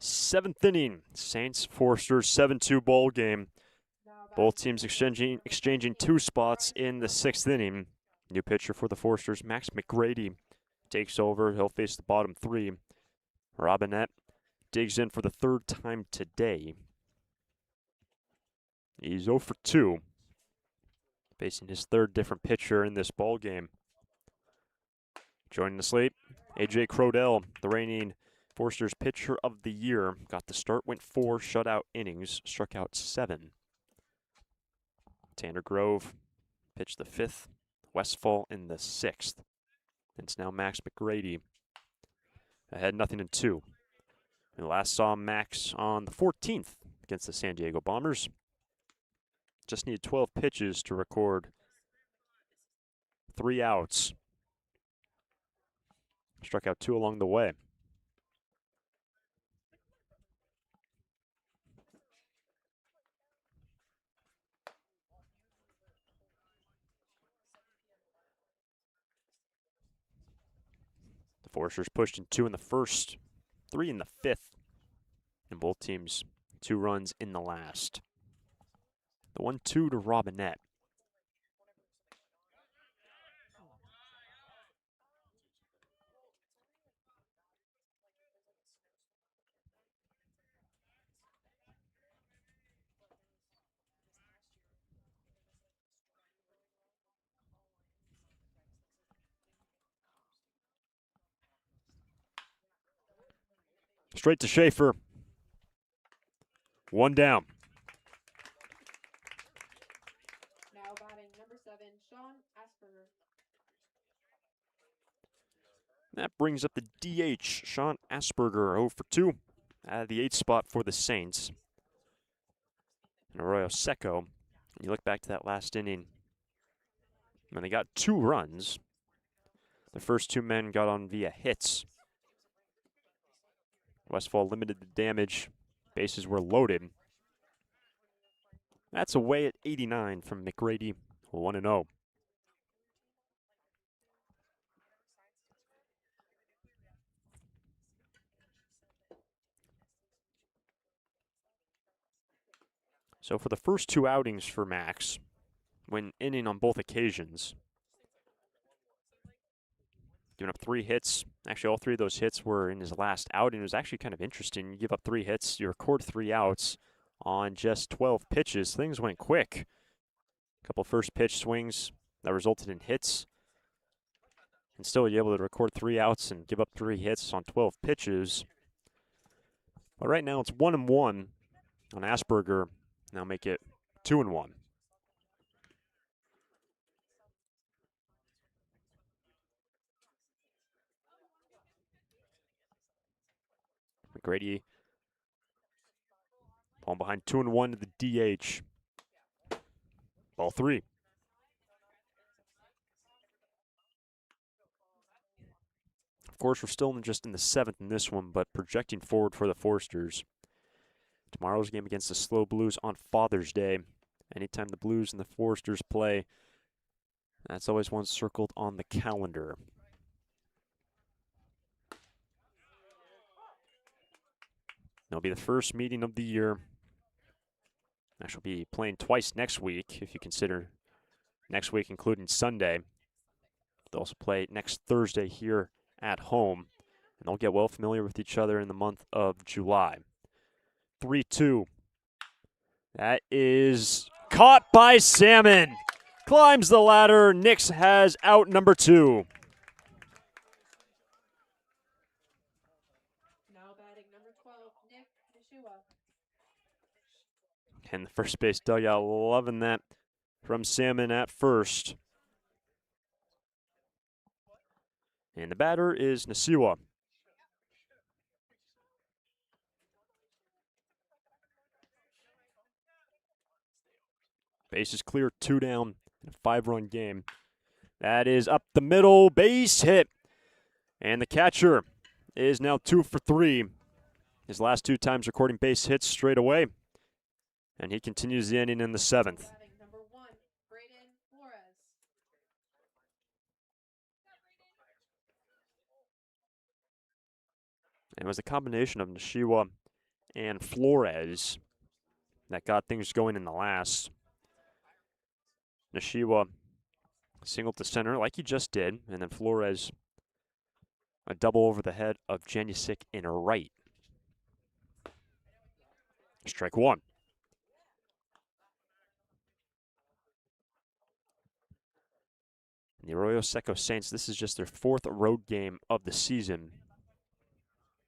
Seventh inning, Saints Foresters 7-2 ball game. Both teams exchanging 2 spots in the 6th inning. New pitcher for the Foresters, Max McGrady, takes over. He'll face the bottom 3. Robinette digs in for the 3rd time today. He's 0 for 2, facing his 3rd different pitcher in this ball game. Joining the slate, A.J. Crodell, the reigning Foresters pitcher of the year. Got the start, went 4 shutout innings, struck out 7. Tanner Grove pitched the 5th, Westfall in the 6th. It's now Max McGrady ahead 0-2. We last saw Max on the 14th against the San Diego Bombers. Just needed 12 pitches to record 3 outs. Struck out 2 along the way. The Foresters pushed in 2 in the first, 3 in the 5th, and both teams 2 runs in the last. The 1-2 to Robinette. Straight to Schaefer. 1 down. Now batting number 7, Sean Asperger. That brings up the DH, Sean Asperger, 0 for 2. Out of the 8th spot for the Saints. And Arroyo Seco, when you look back to that last inning, when they got 2 runs, the first 2 men got on via hits. Westfall limited the damage. Bases were loaded. That's away at 89 from McGrady, 1-0. So for the first 2 outings for Max, when inning on both occasions, giving up 3 hits. Actually, all 3 of those hits were in his last outing. It was actually kind of interesting. You give up 3 hits, you record 3 outs on just 12 pitches. Things went quick. A couple first pitch swings that resulted in hits. And still you're able to record 3 outs and give up 3 hits on 12 pitches. But right now it's 1-1 on Asperger. Now make it 2-1. McGrady falling behind 2-1 to the DH. Ball 3. Of course, we're still just in the 7th in this one, but projecting forward for the Foresters. Tomorrow's game against the Slow Blues on Father's Day. Anytime the Blues and the Foresters play, that's always one circled on the calendar. It'll be the first meeting of the year. Actually, be playing twice next week, if you consider next week including Sunday. They'll also play next Thursday here at home, and they'll get well familiar with each other in the month of July. 3-2. That is caught by Salmon. Climbs the ladder. Nix has out number 2. Now batting number 12, Nick Nishua. And the first base dugout loving that from Salmon at first. And the batter is Nasiwa. Base is clear, 2 down, in a 5-run game. That is up the middle, base hit. And the catcher is now 2 for 3. His last 2 times recording base hits straight away. And he continues the inning in the 7th. Batting number 1, Braden Flores. And it was a combination of Nishiwa and Flores that got things going in the last. Nishiwa singled to center like he just did, and then Flores a double over the head of Janusik in right. Strike 1. And the Arroyo Seco Saints, this is just their 4th road game of the season.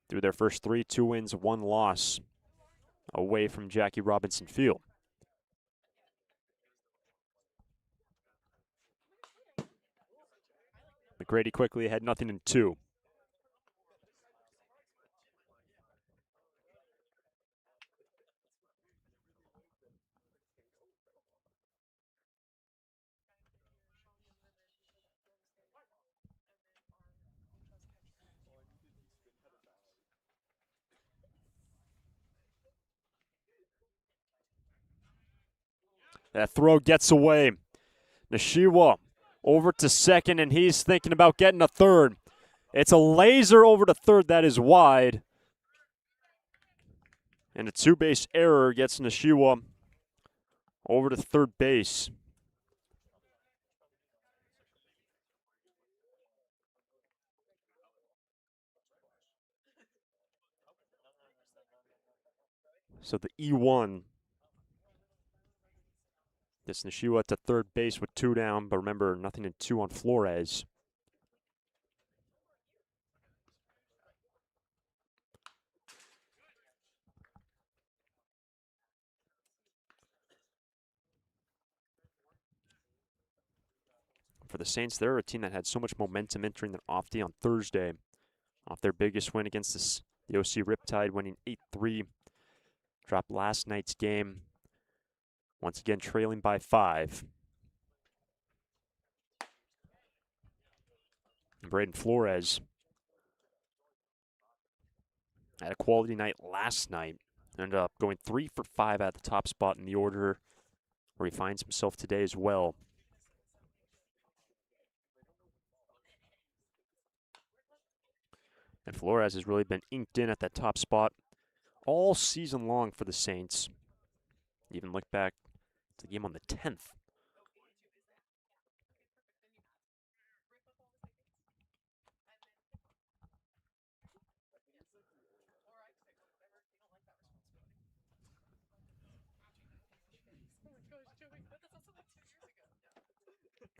Through their first 3, 2 wins, 1 loss away from Jackie Robinson Field. McGrady quickly ahead, 0-2. That throw gets away. Nishiwa over to second, and he's thinking about getting a third. It's a laser over to third. That is wide. And a two-base error gets Nishiwa over to third base. So the E1 gets Nishiwa to third base with 2 down, but remember, 0-2 on Flores. For the Saints, they're a team that had so much momentum entering their off day on Thursday. Off their biggest win against the OC Riptide, winning 8-3. Dropped last night's game. Once again, trailing by 5. And Braden Flores had a quality night last night. Ended up going 3 for 5 at the top spot in the order, where he finds himself today as well. And Flores has really been inked in at that top spot all season long for the Saints. Even look back to the game on the 10th.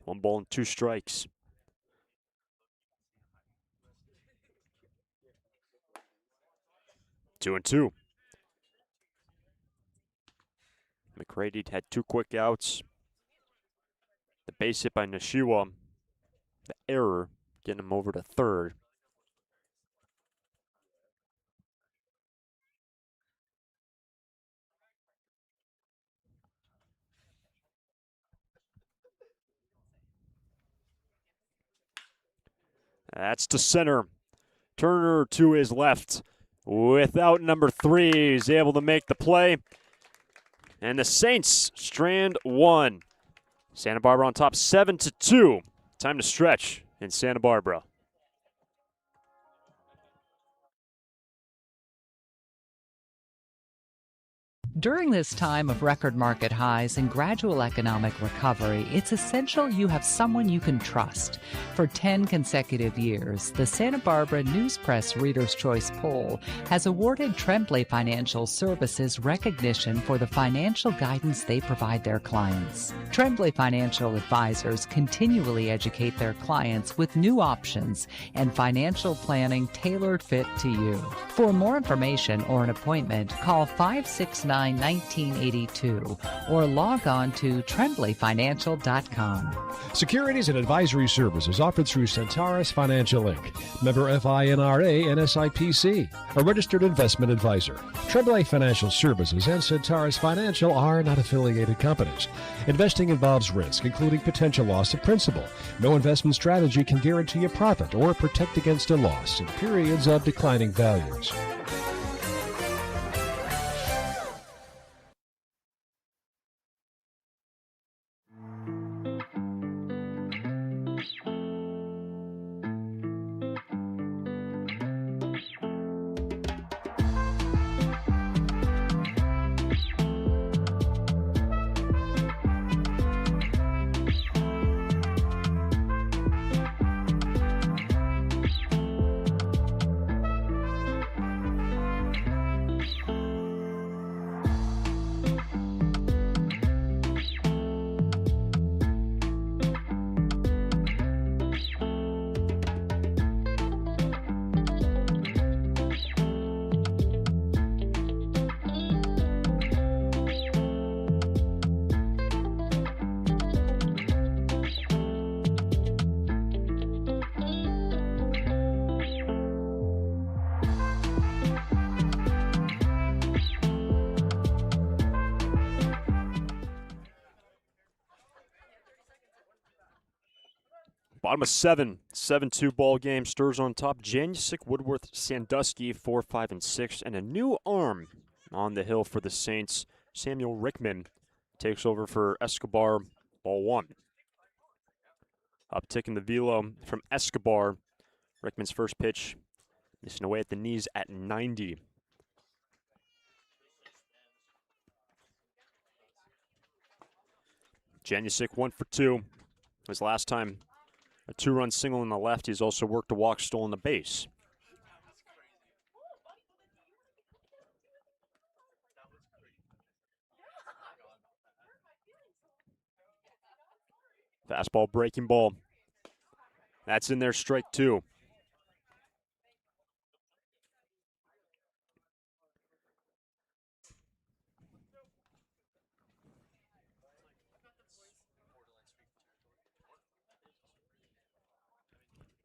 One ball and 2 strikes. Two and 2. McGrady had 2 quick outs. The base hit by Nishiwa. The error getting him over to third. That's to center. Turner to his left. Without number 3, he's able to make the play. And the Saints strand 1. Santa Barbara on top 7-2. Time to stretch in Santa Barbara. During this time of record market highs and gradual economic recovery, it's essential you have someone you can trust. For 10 consecutive years, the Santa Barbara News Press Reader's Choice Poll has awarded Tremblay Financial Services recognition for the financial guidance they provide their clients. Tremblay Financial Advisors continually educate their clients with new options and financial planning tailored fit to you. For more information or an appointment, call 569-1982 or log on to tremblayfinancial.com. Securities and advisory services offered through Centaurus Financial Inc., member FINRA and SIPC, a registered investment advisor. Tremblay Financial Services and Centaurus Financial are not affiliated companies. Investing involves risk, including potential loss of principal. No investment strategy can guarantee a profit or protect against a loss in periods of declining values. Bottom of 7, 7-2 ball game. Stirs on top. Janusic, Woodworth, Sandusky, 4, 5, and 6. And a new arm on the hill for the Saints. Samuel Rickman takes over for Escobar, ball 1. Uptick in the velo from Escobar. Rickman's first pitch, missing away at the knees at 90. Janusic 1 for 2. His last time a 2-run single in the left. He's also worked a walk, stolen the base. Fastball, breaking ball. That's in there, strike 2.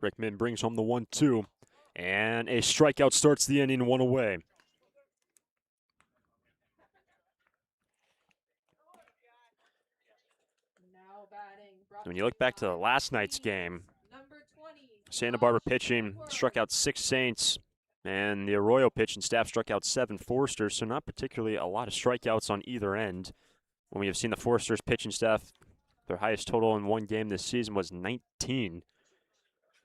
Rickman brings home the 1-2. And a strikeout starts the inning, 1 away. When you look back to last night's game, Santa Barbara pitching struck out 6 Saints, and the Arroyo pitching staff struck out 7 Foresters, so not particularly a lot of strikeouts on either end. When we have seen the Foresters pitching staff, their highest total in one game this season was 19.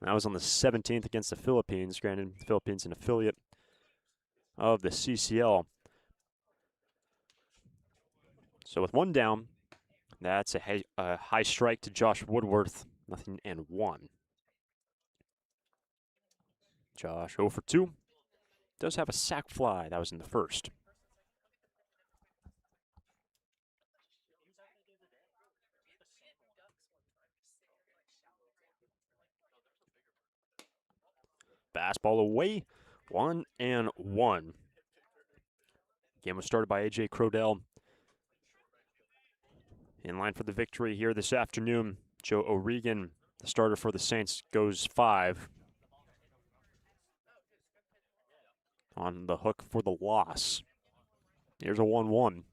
That was on the 17th against the Philippines. Granted, the Philippines an affiliate of the CCL. So with 1 down, that's a high strike to Josh Woodworth. 0-1. Josh 0 for 2. Does have a sac fly. That was in the first. Fastball away, 1-1. Game was started by A.J. Crodell. In line for the victory here this afternoon, Joe O'Regan, the starter for the Saints, goes 5. On the hook for the loss. Here's a 1-1.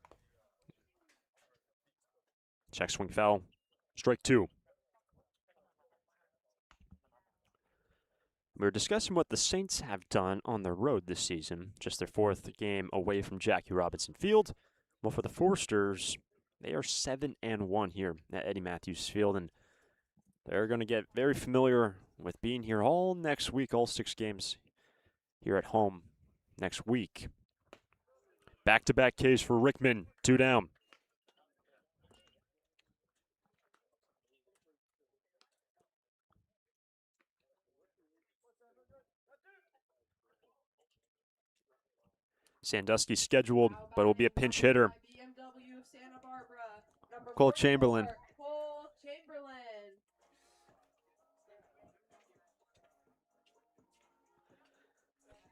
Check swing foul, strike 2. We were discussing what the Saints have done on the road this season, just their 4th game away from Jackie Robinson Field. Well, for the Foresters, they are 7-1 here at Eddie Matthews Field, and they're going to get very familiar with being here all next week, all 6 games here at home next week. Back-to-back Ks for Rickman, 2 down. Sandusky scheduled, but will be a pinch hitter. Cole Chamberlain.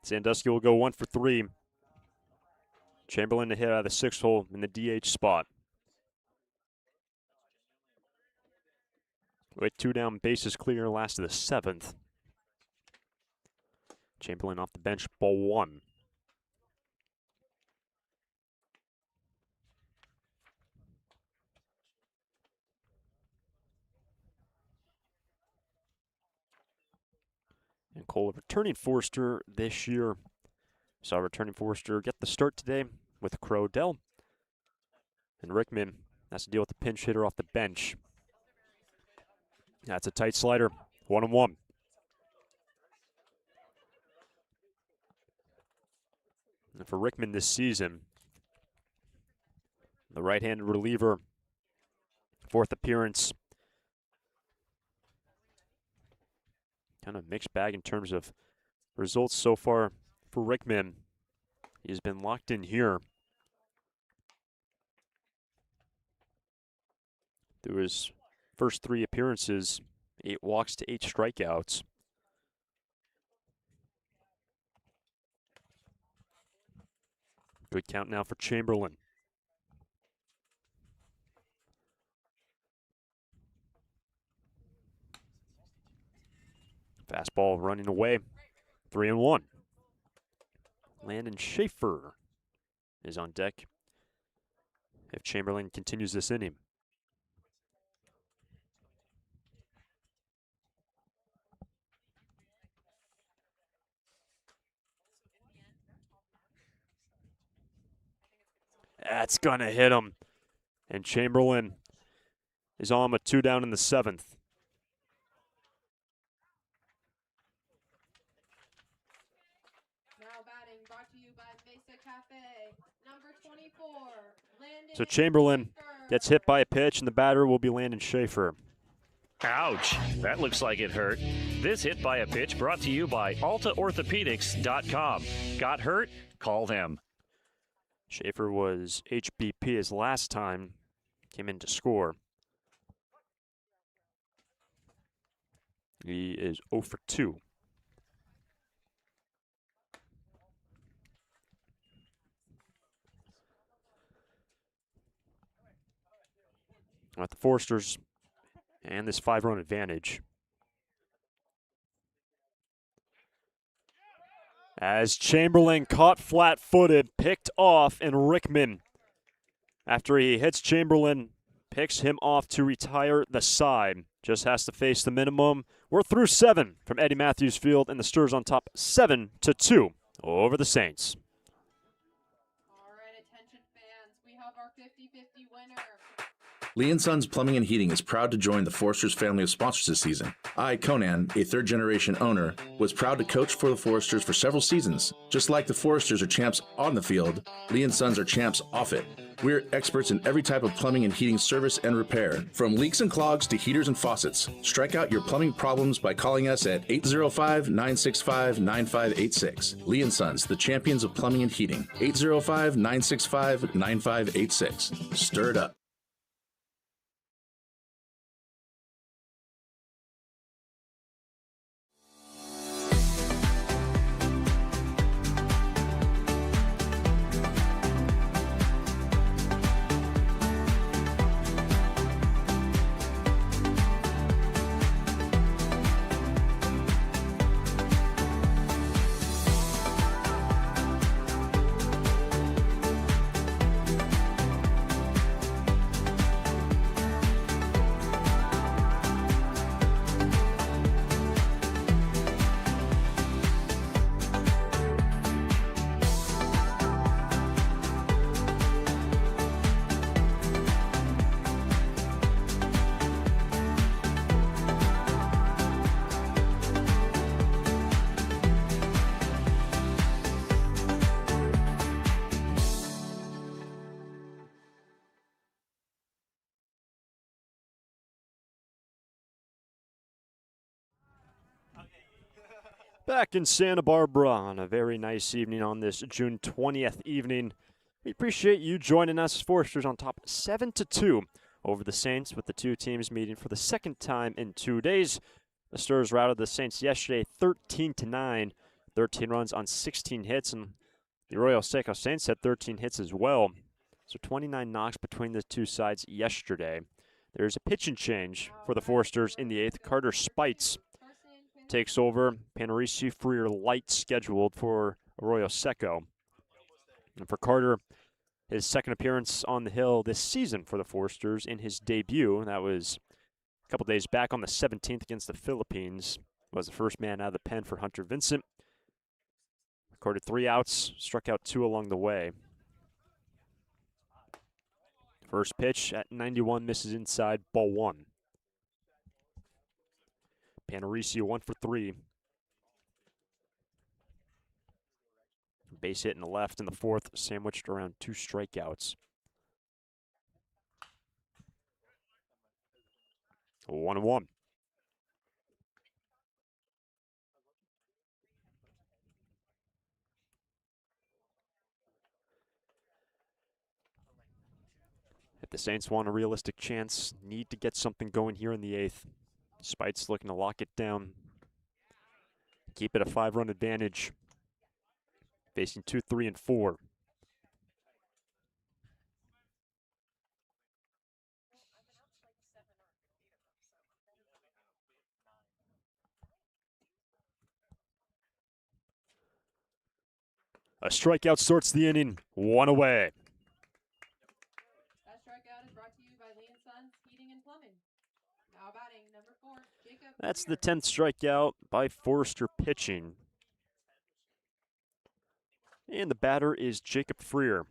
Sandusky will go 1 for 3. Chamberlain to hit out of the 6th hole in the DH spot. With 2 down, bases clear, last of the 7th. Chamberlain off the bench, ball 1. And Cole, a returning Forester this year. Saw returning Forester get the start today with Crodell. And Rickman has to deal with the pinch hitter off the bench. That's a tight slider, 1-1. And for Rickman this season, the right-handed reliever, 4th appearance. Kind of mixed bag in terms of results so far for Rickman. He's been locked in here through his first 3 appearances, 8 walks to 8 strikeouts. Good count now for Chamberlain. Fastball running away, 3-1. Landon Schaefer is on deck if Chamberlain continues this inning. That's going to hit him. And Chamberlain is on with 2 down in the 7th. Now batting, brought to you by Mesa Cafe, number 24, Landon So Chamberlain Schaefer. gets hit by a pitch, and the batter will be Landon Schaefer. Ouch, that looks like it hurt. This hit by a pitch brought to you by AltaOrthopedics.com. Got hurt? Call them. Schaefer was HBP his last time, came in to score. He is 0 for 2. At the Foresters, and this 5-run advantage. As Chamberlain caught flat-footed, picked off, and Rickman, after he hits Chamberlain, picks him off to retire the side. Just has to face the minimum. We're through 7 from Eddie Matthews Field, and the Stars on top 7-2 over the Saints. All right, attention fans, we have our 50-50 winner. Lee & Sons Plumbing and Heating is proud to join the Foresters family of sponsors this season. I, Conan, a third-generation owner, was proud to coach for the Foresters for several seasons. Just like the Foresters are champs on the field, Lee & Sons are champs off it. We're experts in every type of plumbing and heating service and repair, from leaks and clogs to heaters and faucets. Strike out your plumbing problems by calling us at 805-965-9586. Lee & Sons, the champions of plumbing and heating. 805-965-9586. Stir it up. Back in Santa Barbara on a very nice evening on this June 20th evening. We appreciate you joining us. Foresters on top 7-2 over the Saints, with the two teams meeting for the second time in 2 days. The Stars routed the Saints yesterday 13-9, 13 runs on 16 hits, and the Arroyo Seco Saints had 13 hits as well. So 29 knocks between the two sides yesterday. There's a pitching change for the Foresters in the 8th. Carter Spites takes over. Panarisi Freer light scheduled for Arroyo Seco. And for Carter, his second appearance on the hill this season for the Foresters in his debut. That was a couple days back on the 17th against the Philippines. Was the first man out of the pen for Hunter Vincent. Recorded 3 outs, struck out 2 along the way. First pitch at 91 misses inside, ball 1. Panarisi 1 for 3. Base hit in the left in the 4th, sandwiched around 2 strikeouts. 1-1. If the Saints want a realistic chance, need to get something going here in the 8th. Spites looking to lock it down. Keep it a 5-run advantage. Facing 2, 3, and 4. A strikeout starts the inning. 1 away. That strikeout is brought to you by Lee & Sons Heating and Plumbing. Now batting, number 4, Jacob. That's the Freer. 10th strikeout by Forrester pitching. And the batter is Jacob Freer.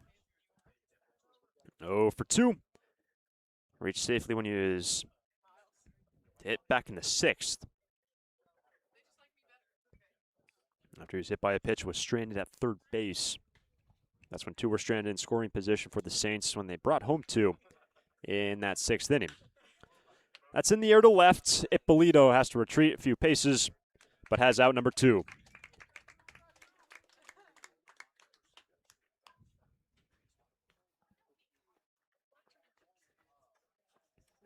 0 for 2. Reached safely when he was hit back in the 6th. After he was hit by a pitch, was stranded at third base. That's when 2 were stranded in scoring position for the Saints when they brought home 2 in that 6th inning. That's in the air to left. Ippolito has to retreat a few paces, but has out number 2.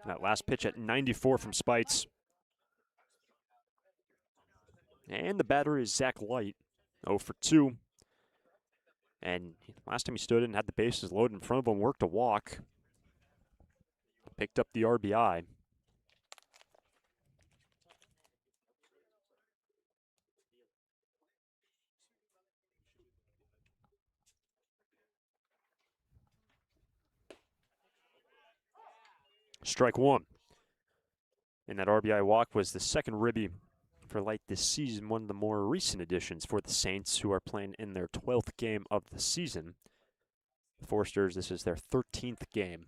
That last pitch at 94 from Spites. And the batter is Zach Light, 0 for 2. And last time he stood in, had the bases loaded in front of him, worked a walk. Picked up the RBI. Strike 1. And that RBI walk was the second ribby for Light this season, one of the more recent additions for the Saints, who are playing in their 12th game of the season. The Foresters, this is their 13th game.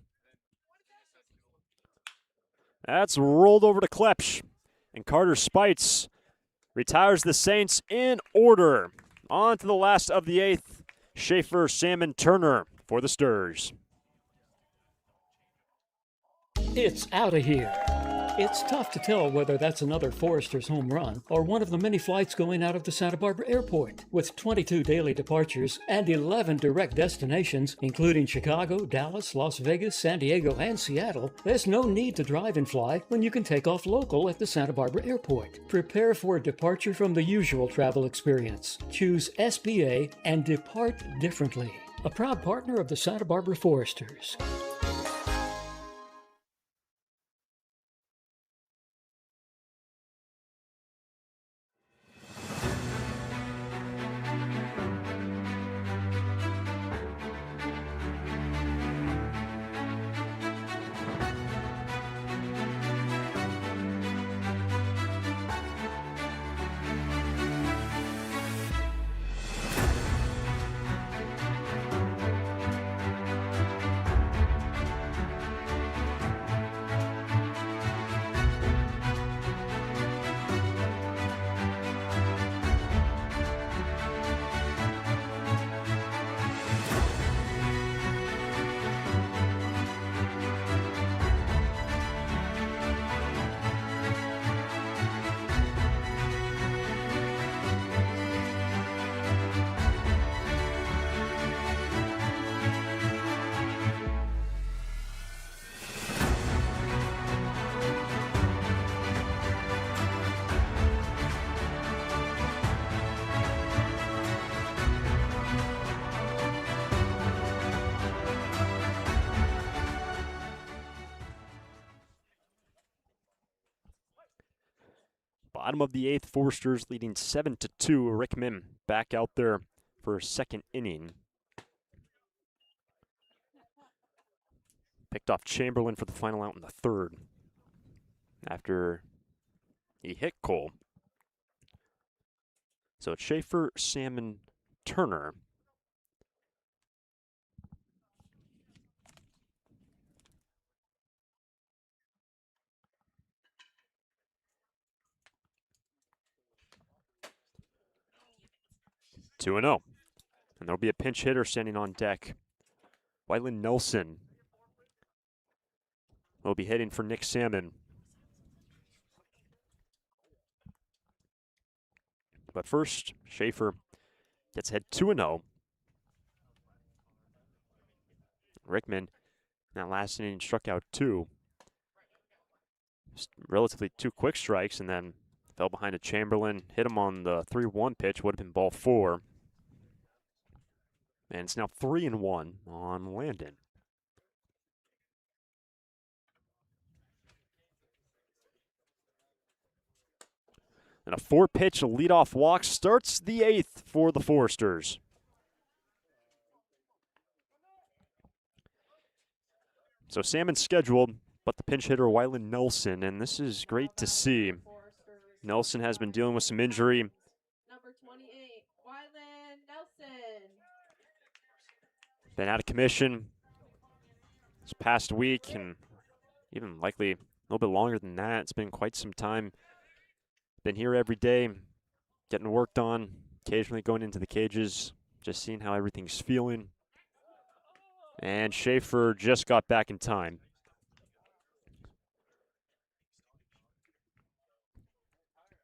That's rolled over to Klepsch. And Carter Spites retires the Saints in order. On to the last of the 8th. Schaefer, Salmon, Turner for the Sturs. It's out of here. It's tough to tell whether that's another Forester's home run or one of the many flights going out of the Santa Barbara Airport. With 22 daily departures and 11 direct destinations, including Chicago, Dallas, Las Vegas, San Diego, and Seattle, there's no need to drive and fly when you can take off local at the Santa Barbara Airport. Prepare for a departure from the usual travel experience. Choose SBA and depart differently. A proud partner of the Santa Barbara Foresters. Bottom of the 8th, Foresters leading 7-2. Rickman back out there for a second inning. Picked off Chamberlain for the final out in the 3rd after he hit Cole. So it's Schaefer, Salmon, Turner. Two and 0. And there'll be a pinch hitter standing on deck. Wyland Nelson will be hitting for Nick Salmon. But first, Schaefer gets ahead 2-0. Rickman, that last inning, struck out 2. Just relatively 2 quick strikes, and then fell behind a Chamberlain, hit him on the 3-1 pitch, would have been ball 4. And it's now 3-1 on Landon. And a 4-pitch leadoff walk starts the 8th for the Foresters. So Salmon scheduled, but the pinch hitter Wyland Nelson, and this is great to see. Nelson has been dealing with some injury. Number 28, Wyland Nelson. Been out of commission this past week, and even likely a little bit longer than that. It's been quite some time. Been here every day, getting worked on, occasionally going into the cages, just seeing how everything's feeling. And Schaefer just got back in time.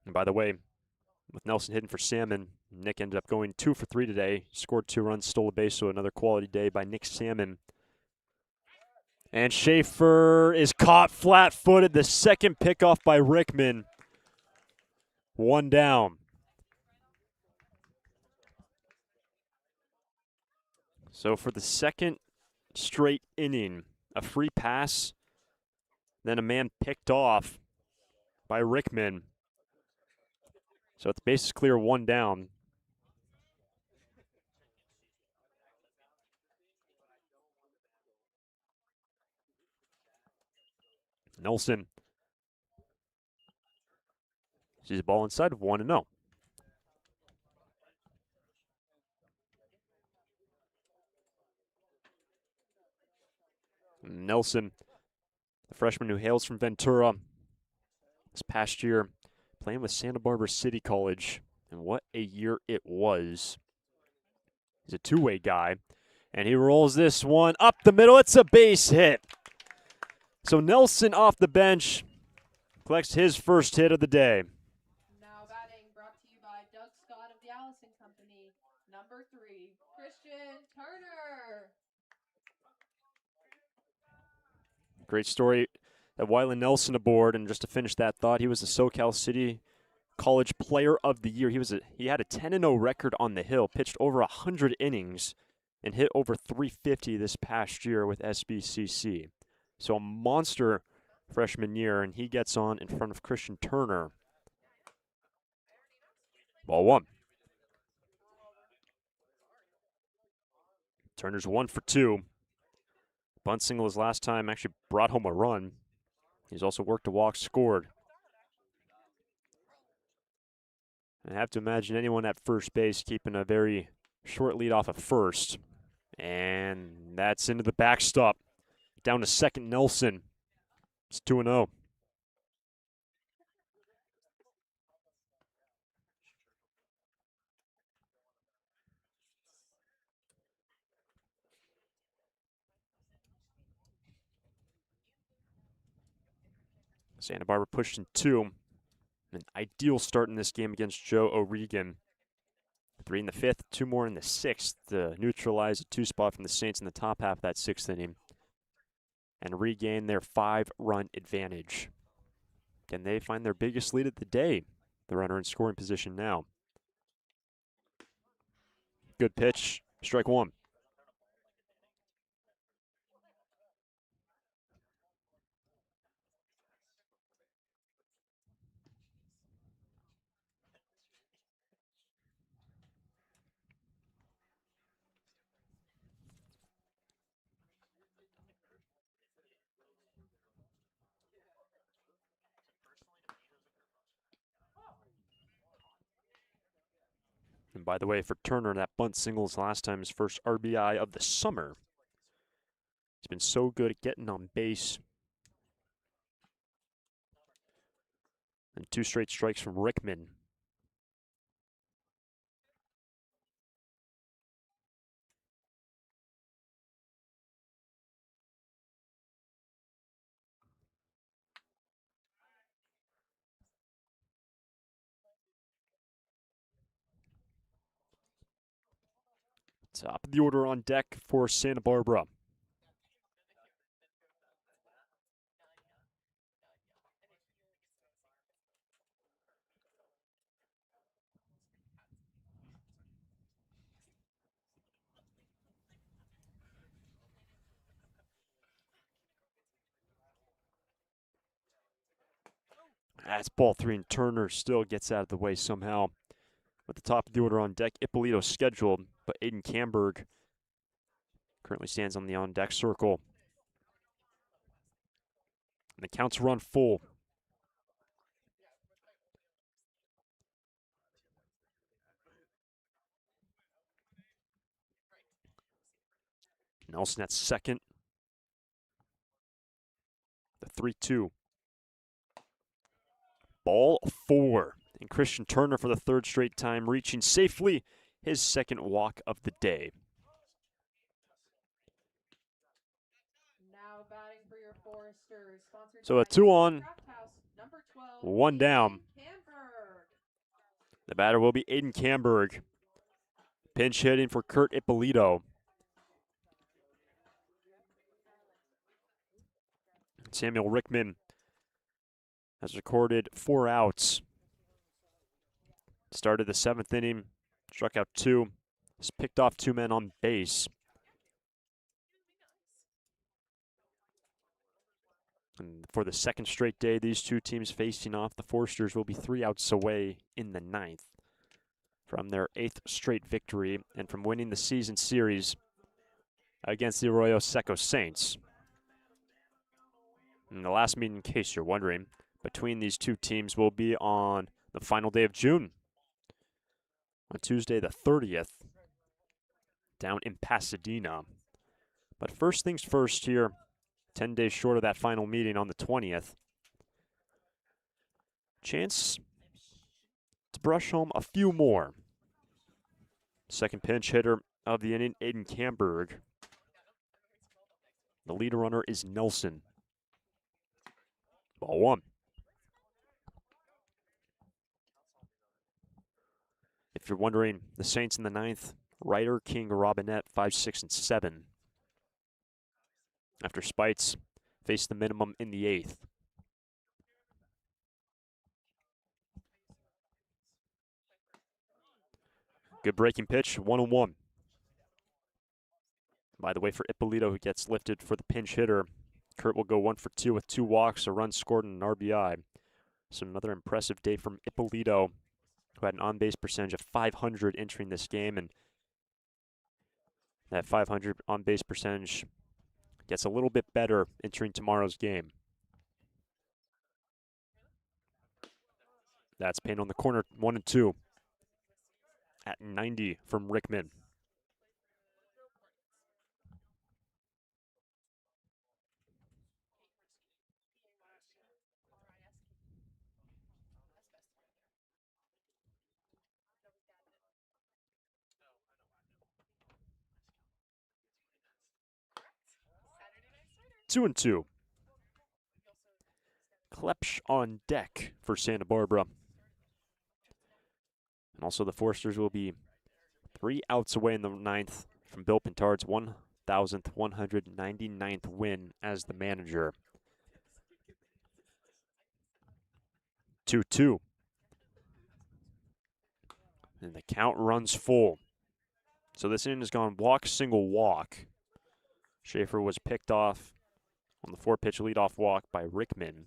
And by the way, with Nelson hitting for Salmon, Nick ended up going 2 for 3 today. Scored 2 runs, stole a base, so another quality day by Nick Salmon. And Schaefer is caught flat-footed. The second pickoff by Rickman. 1 down. So for the second straight inning, a free pass, then a man picked off by Rickman. So it's bases clear, 1 down. Nelson sees the ball inside, 1-0. Nelson, the freshman who hails from Ventura, this past year playing with Santa Barbara City College, and what a year it was. He's a two-way guy, and he rolls this one up the middle. It's a base hit. So Nelson off the bench collects his first hit of the day. Now batting brought to you by Doug Scott of the Allison Company. Number 3, Christian Turner. Great story that Wyland Nelson aboard, and just to finish that thought, he was the SoCal City College Player of the Year. He had a 10-0 record on the hill, pitched over 100 innings, and hit over 350 this past year with SBCC. So a monster freshman year, and he gets on in front of Christian Turner. Ball 1. Turner's 1 for 2. Bunt single his last time, actually brought home a run. He's also worked a walk, scored. I have to imagine anyone at first base keeping a very short lead off of first. And that's into the backstop. Down to second, Nelson. It's 2-0. Santa Barbara pushed in 2. An ideal start in this game against Joe O'Regan. 3 in the 5th, 2 more in the 6th to neutralize a 2-spot from the Saints in the top half of that 6th inning and regain their 5-run advantage. Can they find their biggest lead of the day? The runner in scoring position now. Good pitch, strike 1. And by the way, for Turner, that bunt singles last time, his first RBI of the summer. He's been so good at getting on base. And 2 straight strikes from Rickman. Top of the order on deck for Santa Barbara. That's ball 3, and Turner still gets out of the way somehow. With the top of the order on deck, Ippolito scheduled, but Aiden Camberg currently stands on the on-deck circle. And the counts run full. Nelson at second. 3-2. Ball 4. And Christian Turner for the third straight time, reaching safely his second walk of the day. Now batting for your Foresters, sponsored So by a 2 on, Craft House, number 12, 1 down. Camberg. The batter will be Aiden Camberg. Pinch hitting for Kurt Ippolito. Samuel Rickman has recorded 4 outs. Started the 7th inning, struck out 2, has picked off 2 men on base. And for the second straight day, these two teams facing off, the Foresters will be 3 outs away in the 9th from their 8th straight victory and from winning the season series against the Arroyo Seco Saints. And the last meeting, in case you're wondering, between these two teams will be on the final day of June, on Tuesday the 30th, down in Pasadena. But first things first here, 10 days short of that final meeting on the 20th. Chance to brush home a few more. Second pinch hitter of the inning, Aiden Camberg. The leader runner is Nelson. Ball 1. If you're wondering, the Saints in the 9th, Ryder, King, Robinette, 5, 6, and 7. After Spites face the minimum in the 8th. Good breaking pitch, 1-1. By the way, for Ippolito, who gets lifted for the pinch hitter, Kurt will go 1 for 2 with 2 walks, a run scored, and an RBI. So another impressive day from Ippolito, who had an on-base percentage of .500 entering this game, and that .500 on-base percentage gets a little bit better entering tomorrow's game. That's Payne on the corner, 1-2 at 90 from Rickman. Two and 2. Klepsch on deck for Santa Barbara. And also the Foresters will be 3 outs away in the 9th from Bill Pintard's 1,199th win as the manager. 2-2. And the count runs full. So this inning has gone walk, single, walk. Schaefer was picked off on the 4-pitch leadoff walk by Rickman.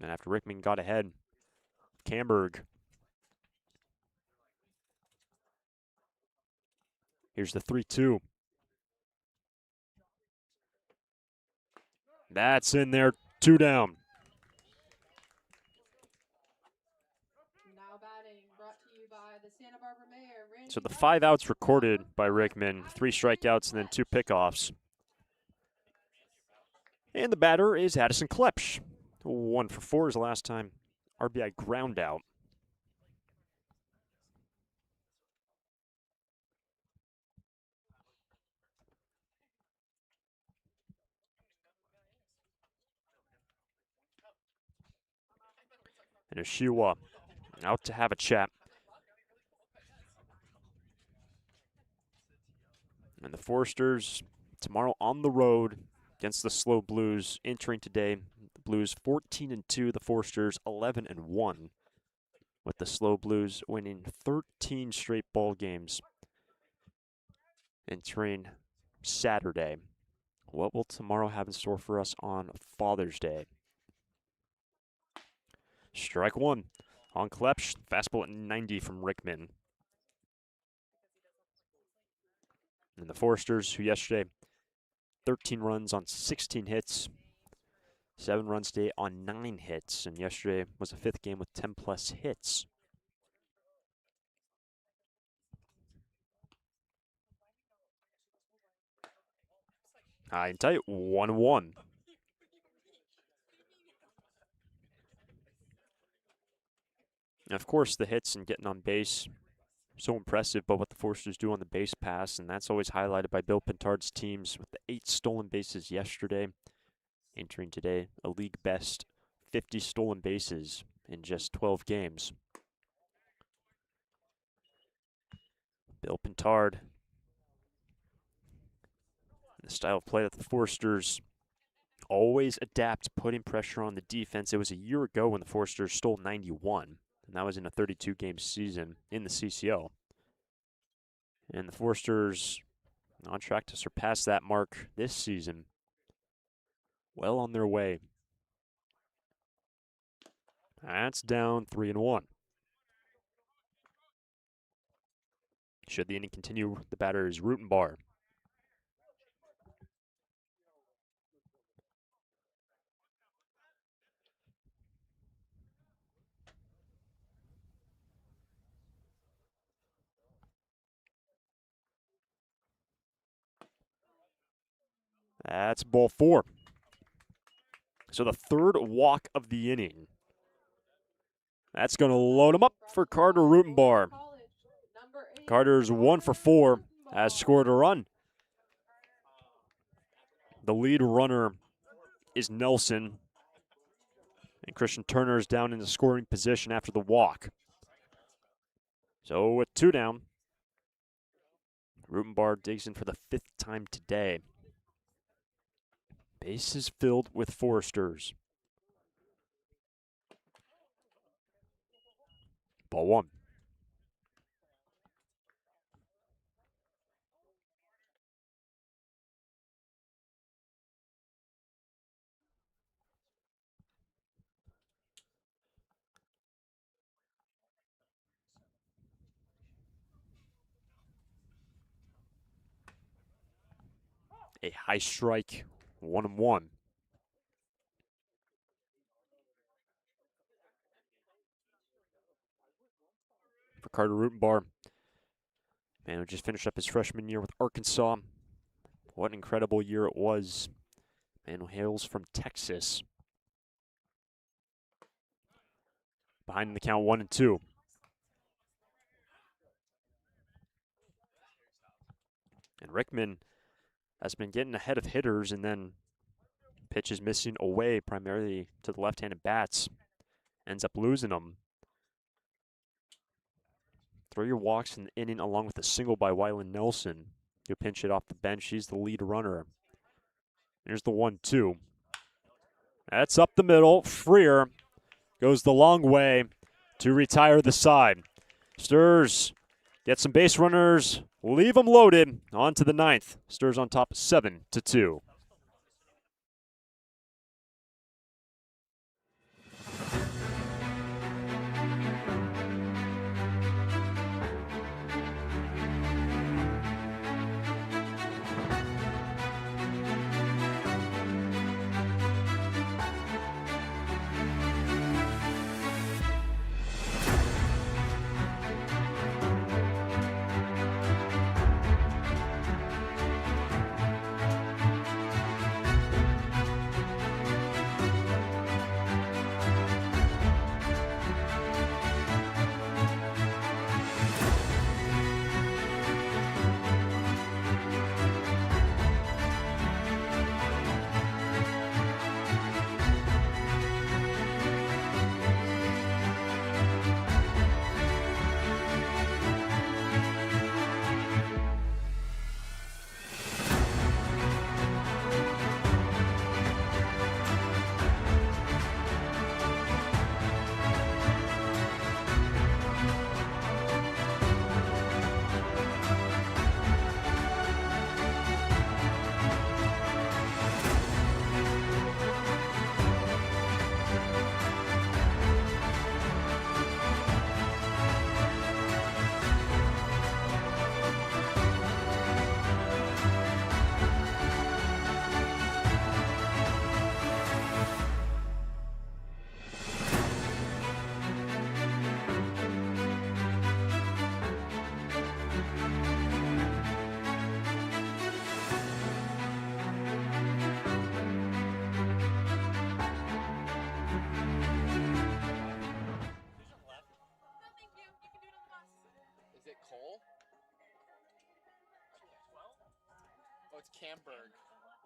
And after Rickman got ahead, Camberg. Here's the 3-2. That's in there, 2 down. Now batting, brought to you by the Santa Barbara Mayor, Randy So the Rice. 5 outs recorded by Rickman, 3 strikeouts and then 2 pickoffs. And the batter is Addison Klepsch. 1 for 4 his last time. RBI ground out. And Oshiwa out to have a chat. And the Foresters tomorrow on the road against the Slow Blues, entering today. The Blues 14-2, the Foresters 11-1, with the Slow Blues winning 13 straight ball games. Entering Saturday. What will tomorrow have in store for us on Father's Day? Strike 1 on Klepsch. Fastball at 90 from Rickman. And the Foresters, who yesterday 13 runs on 16 hits, 7 runs today on 9 hits, and yesterday was a 5th game with 10+ hits. High and tight, 1-1. And of course, the hits and getting on base, so impressive, but what the Foresters do on the base pass, and that's always highlighted by Bill Pintard's teams with the 8 stolen bases yesterday, entering today a league best 50 stolen bases in just 12 games. Bill Pintard, the style of play that the Foresters always adapt, putting pressure on the defense. It was a year ago when the Foresters stole 91, and that was in a 32-game season in the CCL. And the Foresters on track to surpass that mark this season. Well on their way. That's down 3-1. Should the inning continue, the batter is Rutenbar. That's ball 4. So the third walk of the inning. That's going to load him up for Carter Rutenbar. Carter's 1 for 4, has scored a run. The lead runner is Nelson, and Christian Turner is down in the scoring position after the walk. So with 2 down, Rutenbar digs in for the 5th time today. Bases filled with Foresters. Ball 1. A high strike, 1-1. For Carter Rutenbar, man who just finished up his freshman year with Arkansas. What an incredible year it was. Man who hails from Texas. Behind in the count, 1-2. And Rickman has been getting ahead of hitters, and then pitches missing away primarily to the left-handed bats. Ends up losing them. 3 walks in the inning along with a single by Wyland Nelson. He'll pinch it off the bench. He's the lead runner. Here's the 1-2. That's up the middle. Freer goes the long way to retire the side. Sturs get some base runners. Leave them loaded. On to the 9th. Sturs on top 7-2.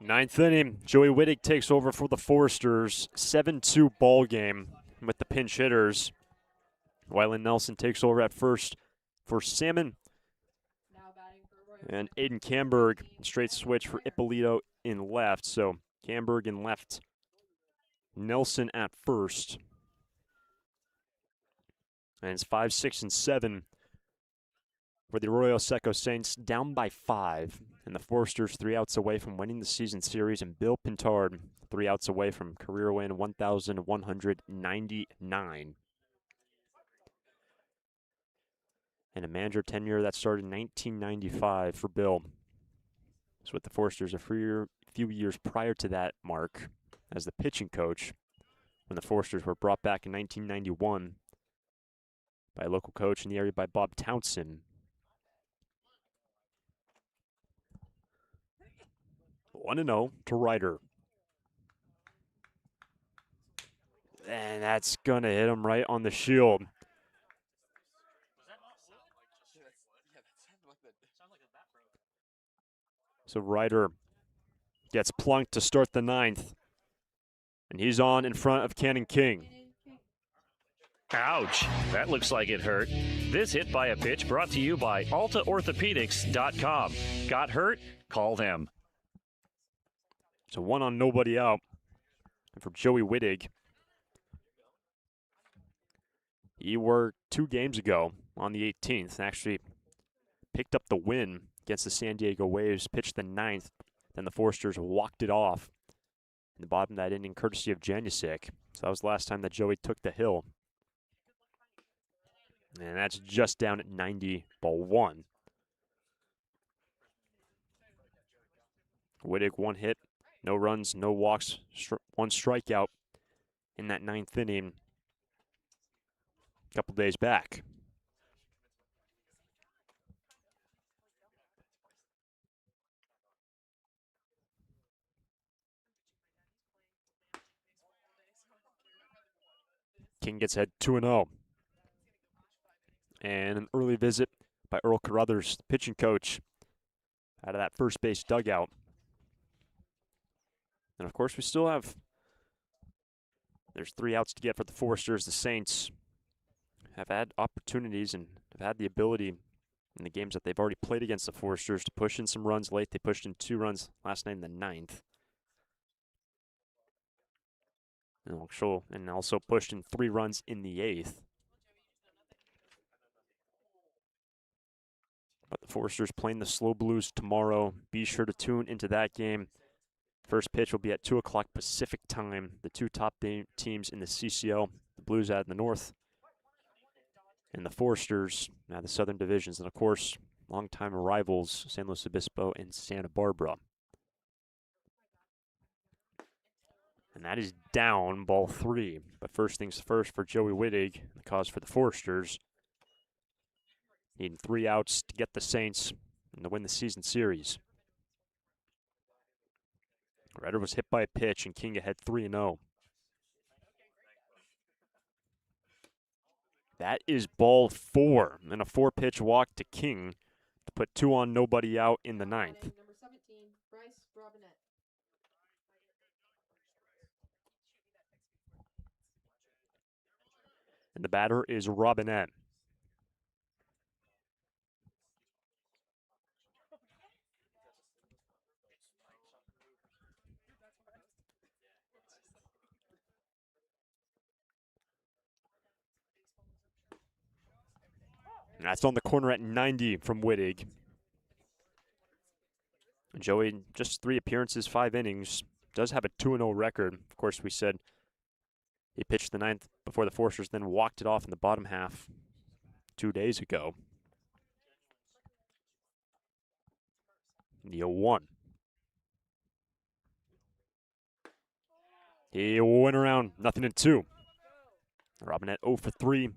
Ninth inning, Joey Wittig takes over for the Foresters. 7-2 ball game with the pinch hitters. Wyland Nelson takes over at first for Salmon. Now batting for Arroyo. And Aiden Camberg, straight switch for Ippolito in left. So Camberg in left, Nelson at first. And it's 5, 6, and 7 for the Arroyo Seco Saints, down by 5. And the Foresters 3 outs away from winning the season series. And Bill Pintard 3 outs away from career win 1,199. And a manager tenure that started in 1995 for Bill. Was with the Foresters a few years prior to that mark as the pitching coach when the Foresters were brought back in 1991 by a local coach in the area by Bob Townsend. 1-0 to Ryder. And that's going to hit him right on the shield. So Ryder gets plunked to start the 9th. And he's on in front of Cannon King. Ouch, that looks like it hurt. This hit by a pitch brought to you by AltaOrthopedics.com. Got hurt? Call them. So 1 on, nobody out. And for Joey Wittig, he worked 2 games ago on the 18th and actually picked up the win against the San Diego Waves, pitched the 9th. Then the Foresters walked it off in the bottom of that inning, courtesy of Janusik. So that was the last time that Joey took the hill. And that's just down at 90, ball 1. Wittig 1 hit, no runs, no walks, 1 strikeout in that 9th inning a couple days back. King gets ahead 2-0. And an early visit by Earl Carruthers, the pitching coach, out of that first base dugout. And of course, we still have, there's 3 outs to get for the Foresters. The Saints have had opportunities and have had the ability in the games that they've already played against the Foresters to push in some runs late. They pushed in 2 runs last night in the 9th. And also pushed in 3 runs in the 8th. But the Foresters playing the Slow Blues tomorrow. Be sure to tune into that game. First pitch will be at 2 o'clock Pacific time. The 2 top teams in the CCL, the Blues out in the north, and the Foresters out of the southern divisions. And of course, longtime rivals, San Luis Obispo and Santa Barbara. And that is down, ball 3. But first things first for Joey Wittig, the cause for the Foresters. Needing 3 outs to get the Saints and to win the season series. Ryder was hit by a pitch, and King ahead 3-0. That is ball 4, and a 4-pitch walk to King to put 2 on, nobody out in the 9th. Number 17, Bryce Robinette. And the batter is Robinette. And that's on the corner at 90 from Wittig. Joey, just 3 appearances, 5 innings, does have a 2-0 record. Of course, we said he pitched the 9th before the Foresters, then walked it off in the bottom half 2 days ago. The 0-1. He went around, nothing in 2. Robinette 0 for 3.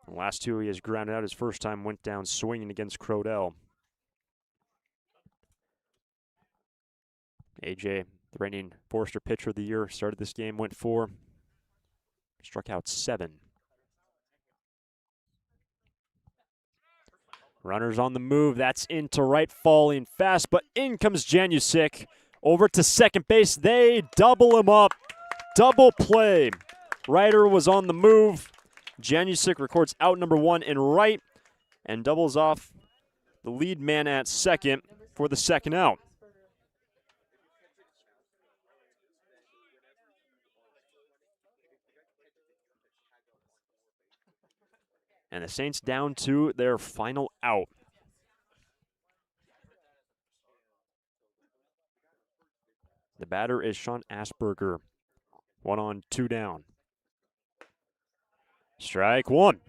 The last 2 he has grounded out. His first time went down swinging against Crodell. AJ, the reigning Forester pitcher of the year, started this game, went 4, struck out 7. Runners on the move. That's into right, falling fast, but in comes Janusik. Over to second base. They double him up. Double play. Ryder was on the move. Janusik records out number 1 in right and doubles off the lead man at second for the second out. And the Saints down to their final out. The batter is Sean Asperger. 1 on, 2 down. Strike 1.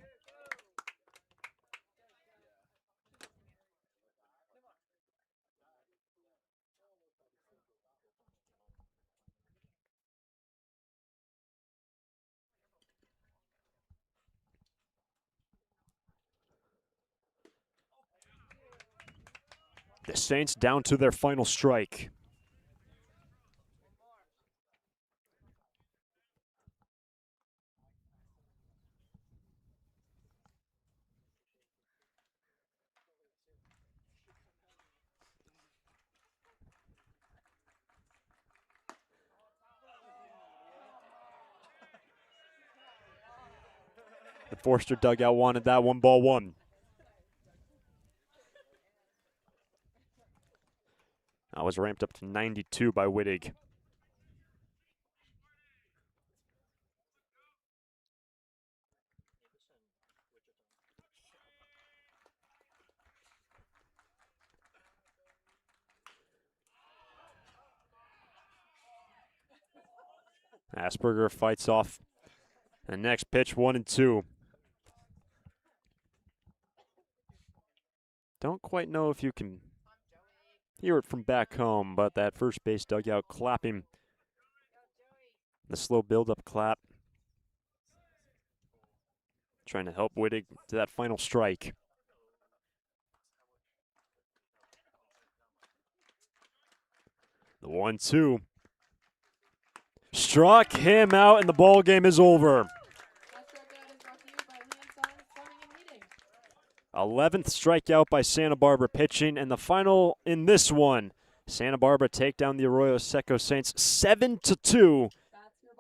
The Saints down to their final strike. The Forster dugout wanted that 1-1. That was ramped up to 92 by Wittig. Asperger fights off the next pitch, 1-2. Don't quite know if you can hear it from back home, but that first base dugout clapping. The slow build-up clap. Trying to help Wittig to that final strike. The 1-2. Struck him out, and the ball game is over. 11th strikeout by Santa Barbara pitching, and the final in this one. Santa Barbara take down the Arroyo Seco Saints 7-2,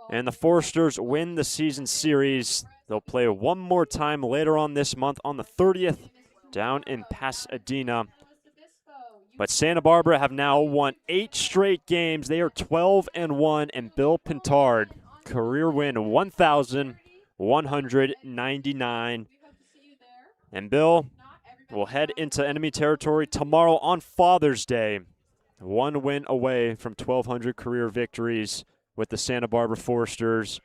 and the Foresters win the season series. They'll play one more time later on this month on the 30th down in Pasadena. But Santa Barbara have now won 8 straight games. They are 12-1, and Bill Pintard, career win 1,199. And Bill will head into enemy territory tomorrow on Father's Day. 1 win away from 1,200 career victories with the Santa Barbara Foresters.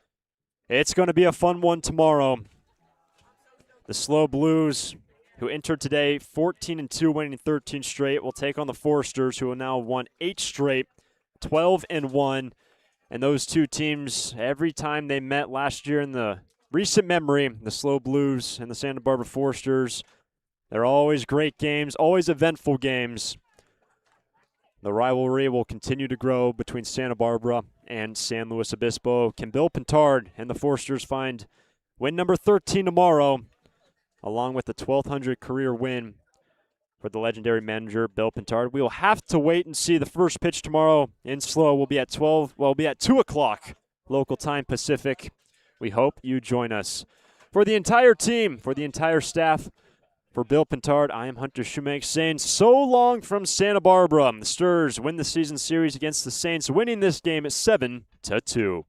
It's going to be a fun one tomorrow. The Slow Blues, who entered today 14-2, winning 13 straight, will take on the Foresters, who have now won 8 straight, 12-1. And those two teams, every time they met last year in the recent memory, the Slow Blues and the Santa Barbara Foresters, they're always great games, always eventful games. The rivalry will continue to grow between Santa Barbara and San Luis Obispo. Can Bill Pintard and the Foresters find win number 13 tomorrow, along with the 1,200 career win for the legendary manager, Bill Pintard? We will have to wait and see. The first pitch tomorrow in Slow will be at 2 o'clock local time Pacific. We hope you join us. For the entire team, for the entire staff, for Bill Pintard, I am Hunter Shoemake saying so long from Santa Barbara. The Sturs win the season series against the Saints, winning this game at 7-2.